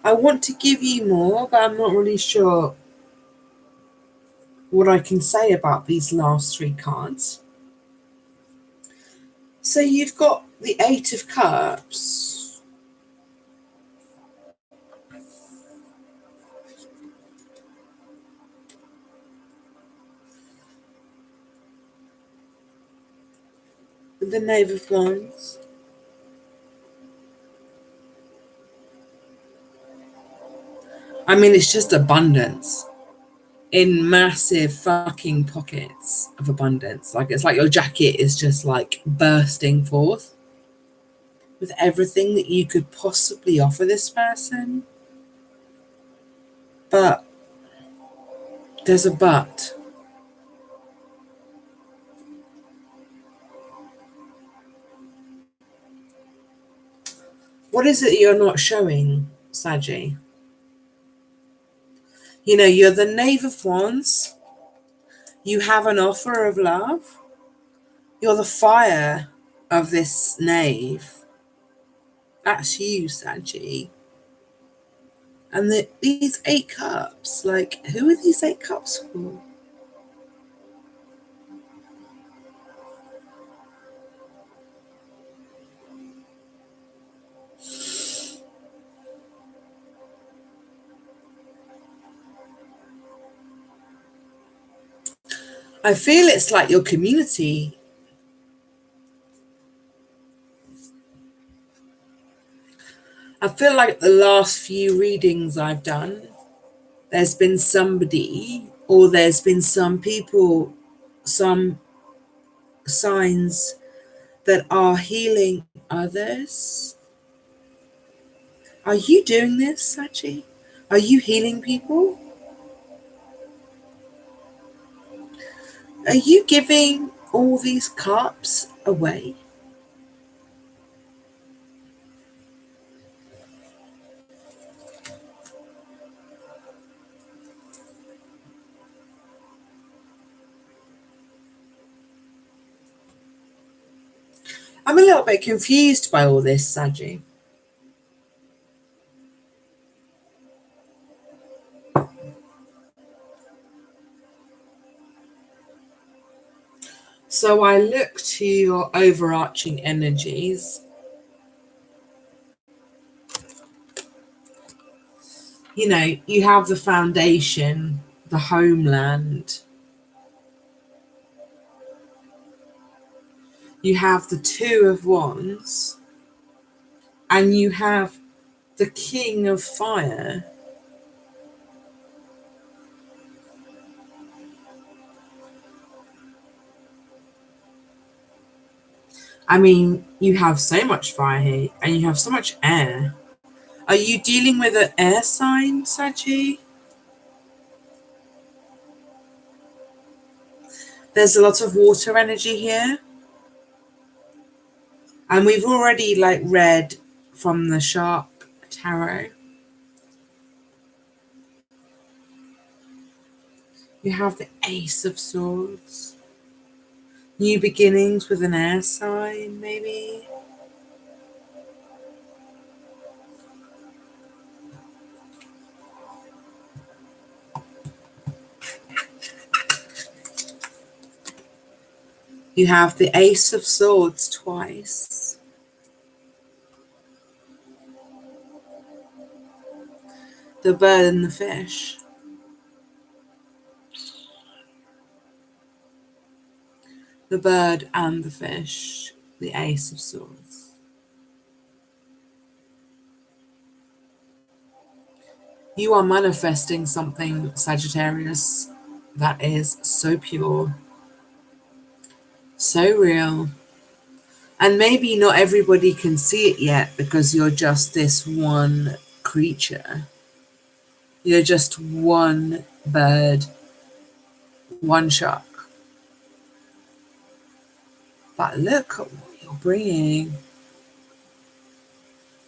I want to give you more, but I'm not really sure what I can say about these last three cards. So you've got the Eight of Cups. The Knave of Wands. I mean, it's just abundance in massive fucking pockets of abundance. Like, it's like your jacket is just like bursting forth with everything that you could possibly offer this person. But there's a but. What is it you're not showing, Saji? You know, you're the Knave of Wands. You have an offer of love. You're the fire of this knave. That's you, Saji. And these 8 cups, like, who are these 8 cups for? I feel it's like your community. I feel like the last few readings I've done, there's been somebody, or there's been some people, some signs that are healing others. Are you doing this, Sachi? Are you healing people? Are you giving all these cups away? I'm a little bit confused by all this, Saji. So I look to your overarching energies. You know, you have the foundation, the homeland. You have the Two of Wands. And you have the King of Fire. I mean, you have so much fire here, and you have so much air. Are you dealing with an air sign, Saji? There's a lot of water energy here. And we've already like read from the Shark Tarot. You have the Ace of Swords. New beginnings with an air sign, maybe. You have the Ace of Swords twice. The bird and the fish. The bird and the fish. The Ace of Swords. You are manifesting something, Sagittarius, that is so pure, so real. And maybe not everybody can see it yet because you're just this one creature. You're just one bird, one shark. But look at what you're bringing.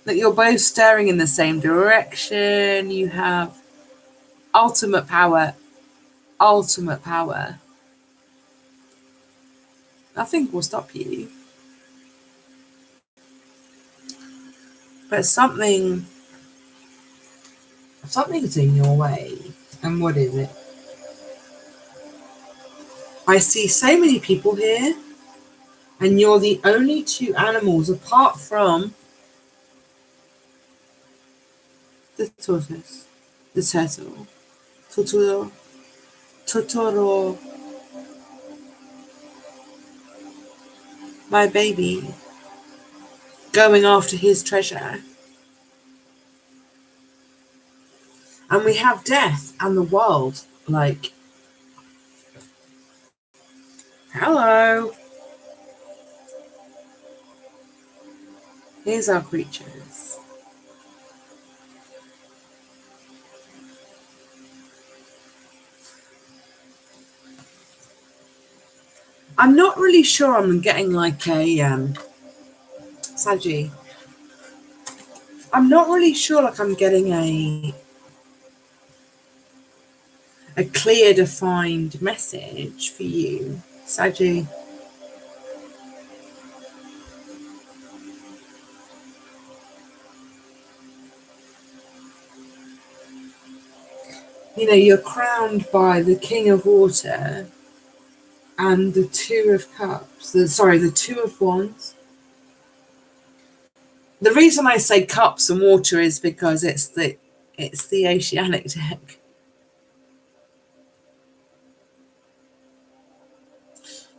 Look, you're both staring in the same direction. You have ultimate power. Ultimate power. Nothing will stop you. But something's in your way. And what is it? I see so many people here, and you're the only two animals apart from the tortoise, the turtle, Totoro, my baby, going after his treasure. And we have death and the world, like, hello. Here's our creatures. I'm not really sure I'm getting like a, Saji. I'm not really sure like I'm getting a clear, defined message for you, Saji. You know, you're crowned by the King of Water and the Two of Cups. The Two of Wands. The reason I say cups and water is because it's the oceanic deck.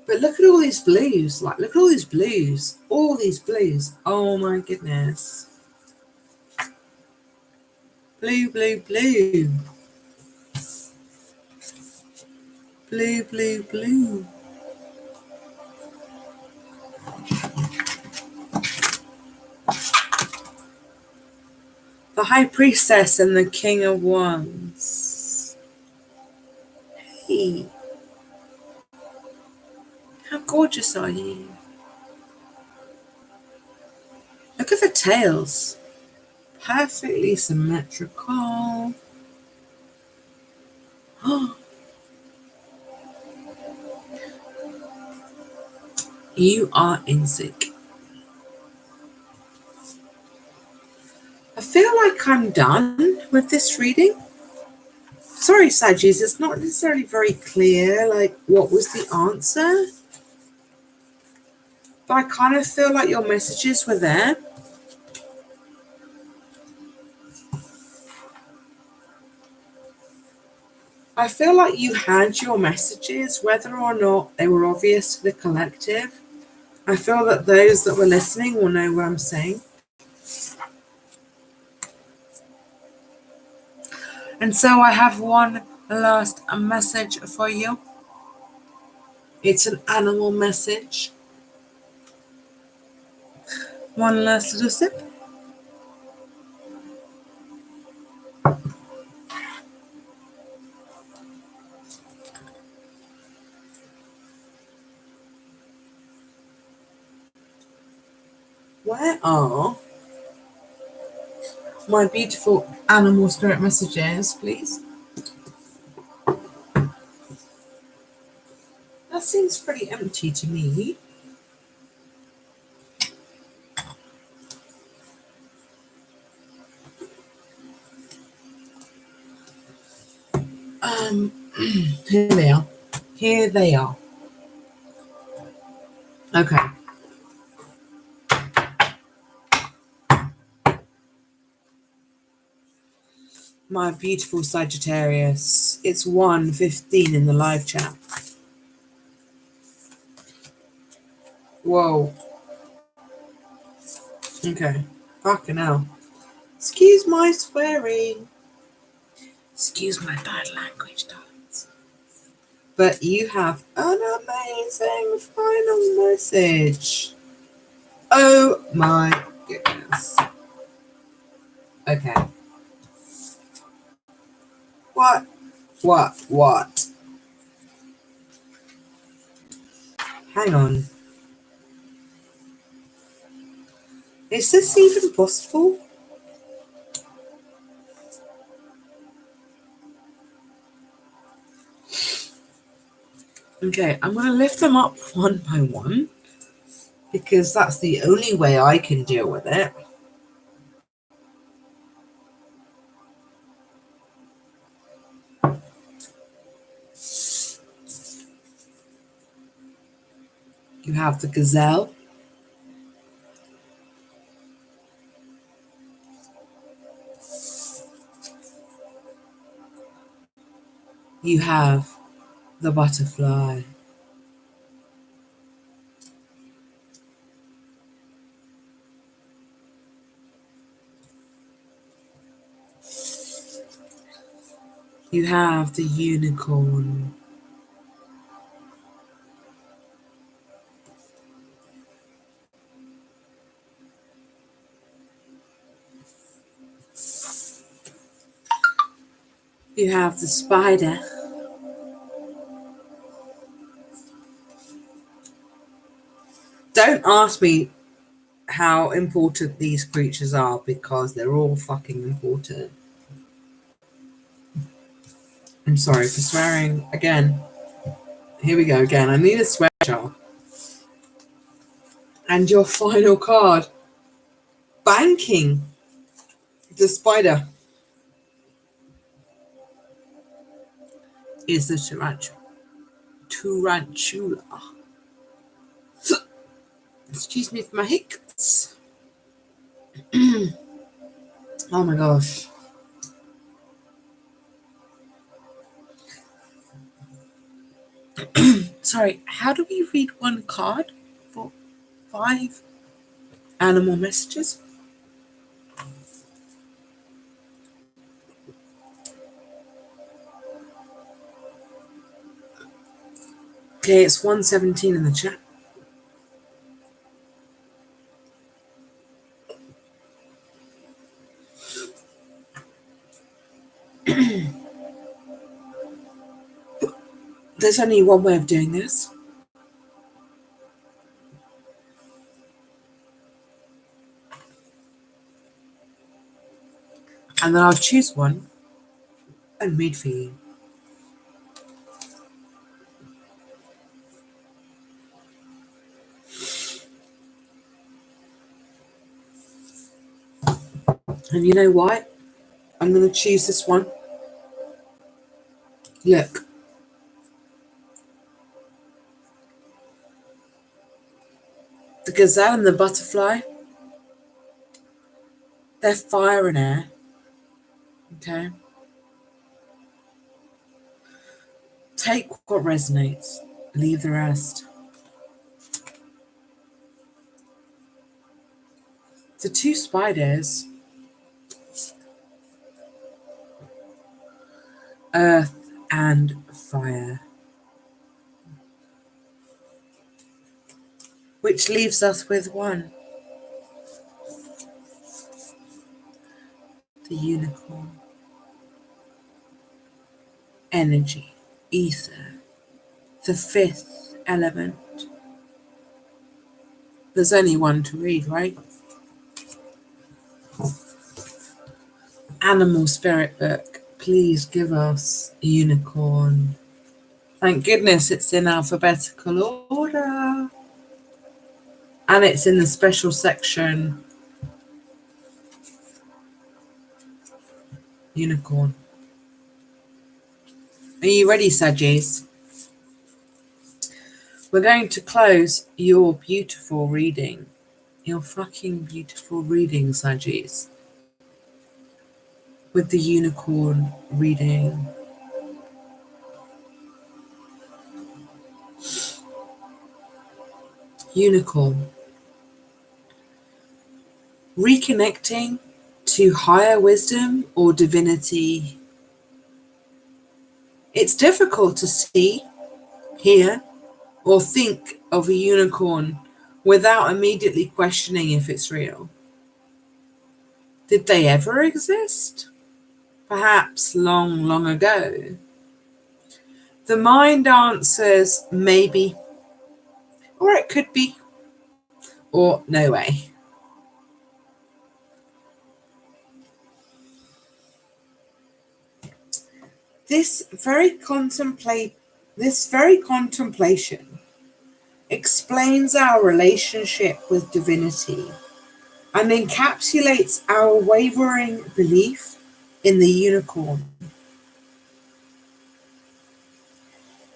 But look at all these blues. Like, look at all these blues. All these blues. Oh my goodness. Blue, blue, blue. Blue, blue, blue. The High Priestess and the King of Wands. Hey. How gorgeous are you? Look at the tails. Perfectly symmetrical. You are in sync. I feel like I'm done with this reading. Sorry, Sagis, it's not necessarily very clear, like, what was the answer. But I kind of feel like your messages were there. I feel like you had your messages, whether or not they were obvious to the collective. I feel that those that were listening will know what I'm saying. And so I have one last message for you. It's an animal message. One last little sip. Where are my beautiful animal spirit messages, please? That seems pretty empty to me. Here they are. Here they are. Okay. My beautiful Sagittarius. It's 1:15 in the live chat. Whoa. Okay. Fucking hell. Excuse my swearing. Excuse my bad language, darlings. But you have an amazing final message. Oh my goodness. Okay. What? Hang on. Is this even possible? Okay, I'm going to lift them up one by one because that's the only way I can deal with it. You have the gazelle. You have the butterfly. You have the unicorn. You have the spider. Don't ask me how important these creatures are because they're all fucking important. I'm sorry for swearing again. Here we go again. I need a swear jar. And your final card. Banking. The spider is the tarantula. Excuse me for my hiccups. Oh my gosh. Sorry, how do we read one card for 5 animal messages? Okay, it's 1:17 in the chat. There's only one way of doing this. And then I'll choose one and read for you. And you know why? I'm going to choose this one. Look. The gazelle and the butterfly, they're fire and air. Okay? Take what resonates. Leave the rest. The 2 spiders, earth and fire. Which leaves us with one. The unicorn. Energy. Ether. The 5th element. There's only one to read, right? Animal spirit book. Please give us a unicorn. Thank goodness it's in alphabetical order. And it's in the special section. Unicorn. Are you ready, Saggies? We're going to close your beautiful reading. Your fucking beautiful reading, Sagis. With the unicorn reading. Unicorn. Reconnecting to higher wisdom or divinity. It's difficult to see, hear, or think of a unicorn without immediately questioning if it's real. Did they ever exist? Perhaps long, long ago. The mind answers maybe, or it could be, or no way. This very contemplation explains our relationship with divinity and encapsulates our wavering belief in the unicorn.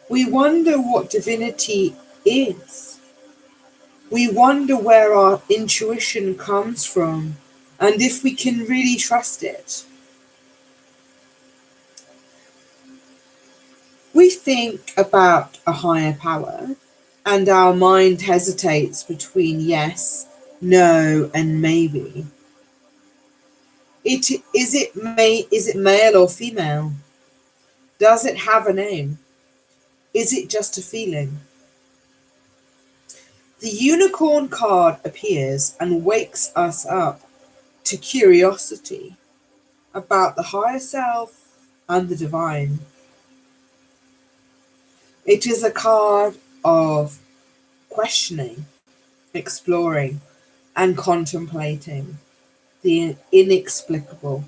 We wonder what divinity is. We wonder where our intuition comes from and if we can really trust it. We think about a higher power, and our mind hesitates between yes, no, and maybe. Is it male or female? Does it have a name? Is it just a feeling? The unicorn card appears and wakes us up to curiosity about the higher self and the divine. It is a card of questioning, exploring, and contemplating the inexplicable.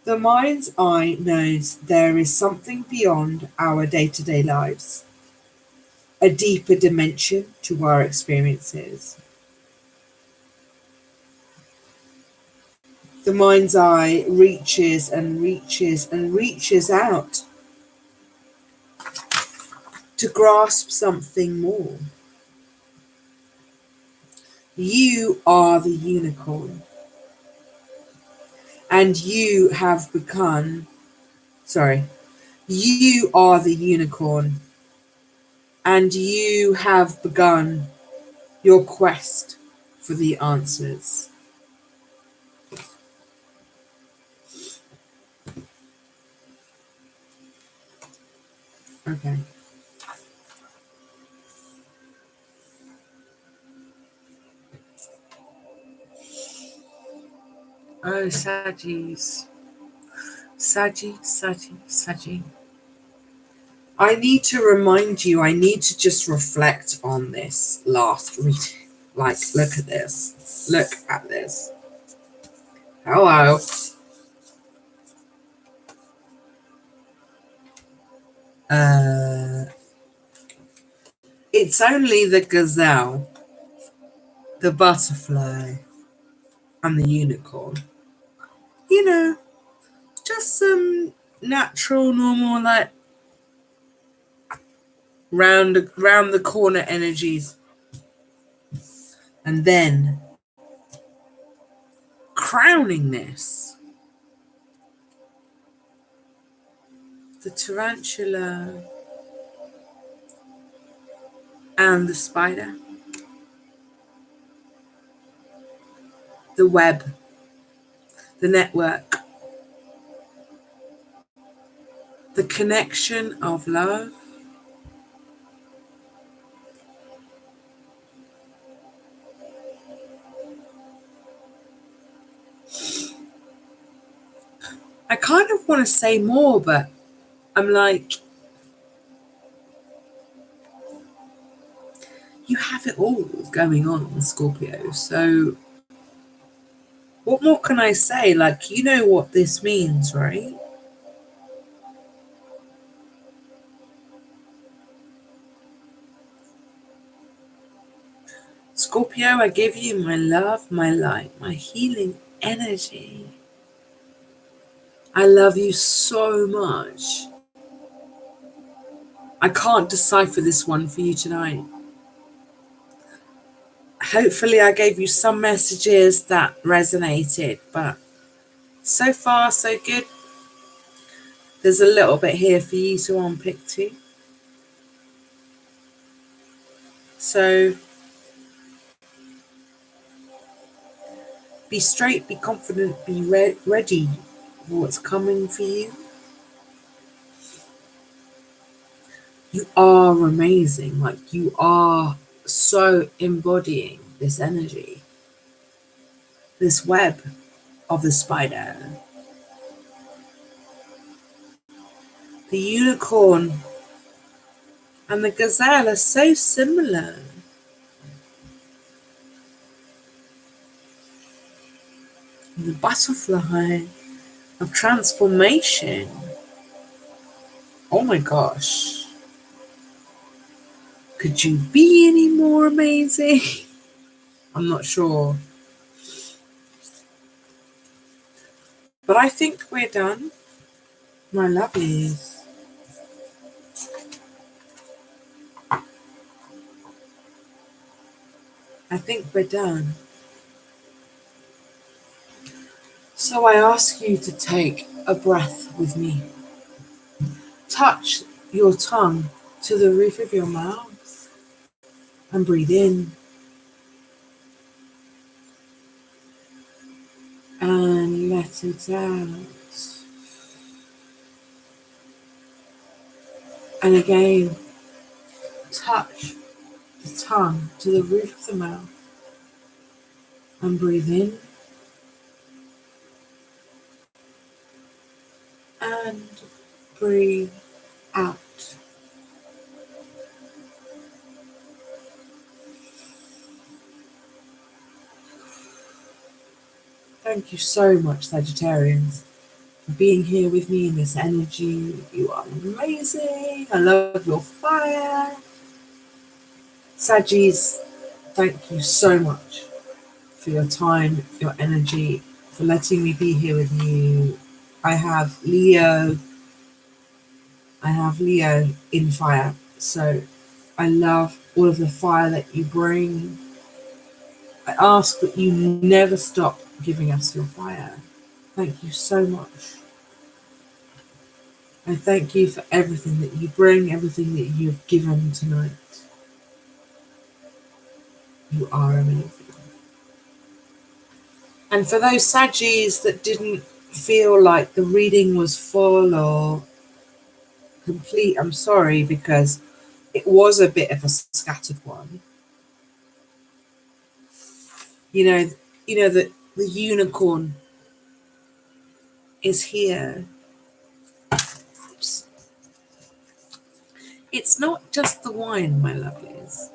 The mind's eye knows there is something beyond our day-to-day lives, a deeper dimension to our experiences. The mind's eye reaches and reaches and reaches out to grasp something more. You are the unicorn, and you are the unicorn, and you have begun your quest for the answers. Okay. Oh, Sagis. Saggy. I need to remind you, I need to just reflect on this last reading. Like, look at this. Look at this. Hello. It's only the gazelle, the butterfly, and the unicorn. You know, just some natural, normal, like, round the corner energies. And then, crowning this, the tarantula and the spider, the web, the network, the connection of love, I kind of want to say more, but I'm like, you have it all going on, Scorpio. So what more can I say? Like, you know what this means, right? Scorpio, I give you my love, my light, my healing energy. I love you so much. I can't decipher this one for you tonight. Hopefully I gave you some messages that resonated, but so far so good. There's a little bit here for you to unpick too. So be straight, be confident, be ready for what's coming for you. You are amazing. Like, you are so embodying this energy, this web of the spider. The unicorn and the gazelle are so similar. The butterfly of transformation. Oh my gosh. Could you be any more amazing? I'm not sure. But I think we're done, my lovelies. I think we're done. So I ask you to take a breath with me. Touch your tongue to the roof of your mouth and breathe in. And let it out. And again, touch the tongue to the roof of the mouth and breathe in. And breathe out. Thank you so much, Sagittarians, for being here with me in this energy. You are amazing. I love your fire. Saggies, thank you so much for your time, for your energy, for letting me be here with you. I have Leo in fire, so I love all of the fire that you bring. I ask that you never stop giving us your fire. Thank you so much. I thank you for everything that you bring, everything that you've given tonight. You are amazing. And for those Saggies that didn't feel like the reading was full or complete, I'm sorry, because it was a bit of a scattered one. You know that the unicorn is here. Oops. It's not just the wine, my lovelies.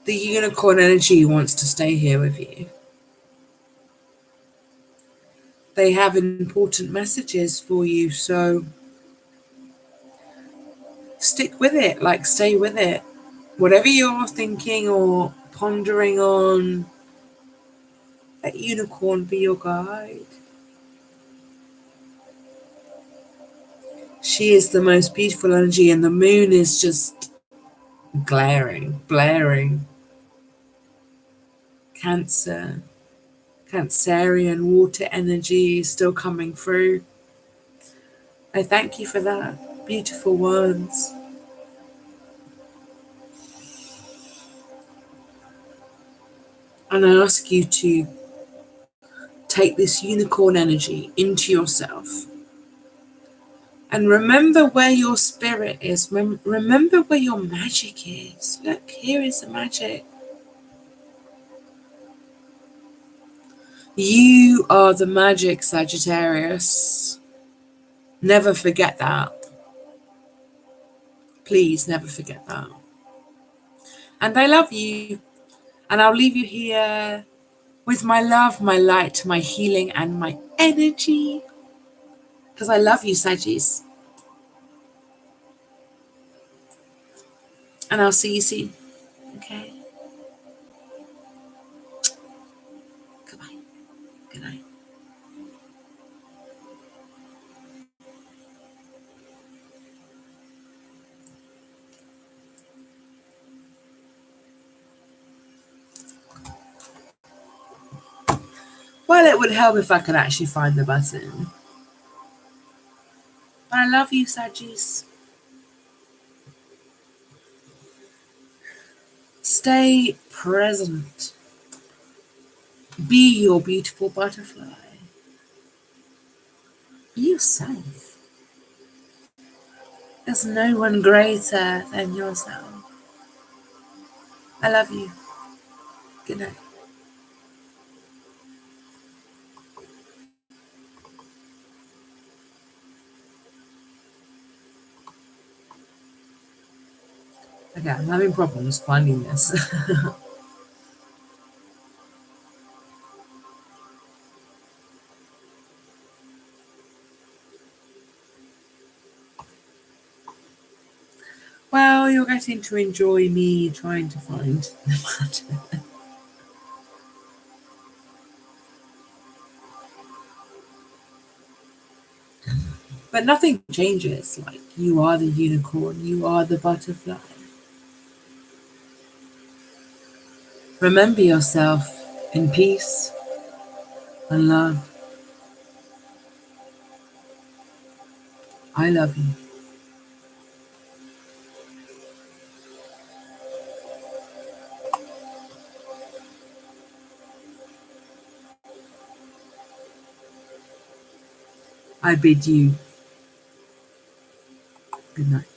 The unicorn energy wants to stay here with you. They have important messages for you, so stick with it, like stay with it. Whatever you're thinking or pondering on, let unicorn be your guide. She is the most beautiful energy, and the moon is just blaring. Cancer, Cancerian water energy still coming through. I thank you for that. Beautiful words. And I ask you to take this unicorn energy into yourself. And remember where your spirit is. Remember where your magic is. Look, here is the magic. You are the magic, Sagittarius. Never forget that. Please never forget that. And I love you. And I'll leave you here with my love, my light, my healing, and my energy. Because I love you, Saggies. And I'll see you soon. Okay? Goodbye. Good night. Well, it would help if I could actually find the button. But I love you, Saggies. Stay present. Be your beautiful butterfly. Be yourself. There's no one greater than yourself. I love you. Good night. Okay, I'm having problems finding this. Well, you're getting to enjoy me trying to find the button. But nothing changes. Like, you are the unicorn, you are the butterfly. Remember yourself in peace and love. I love you. I bid you good night.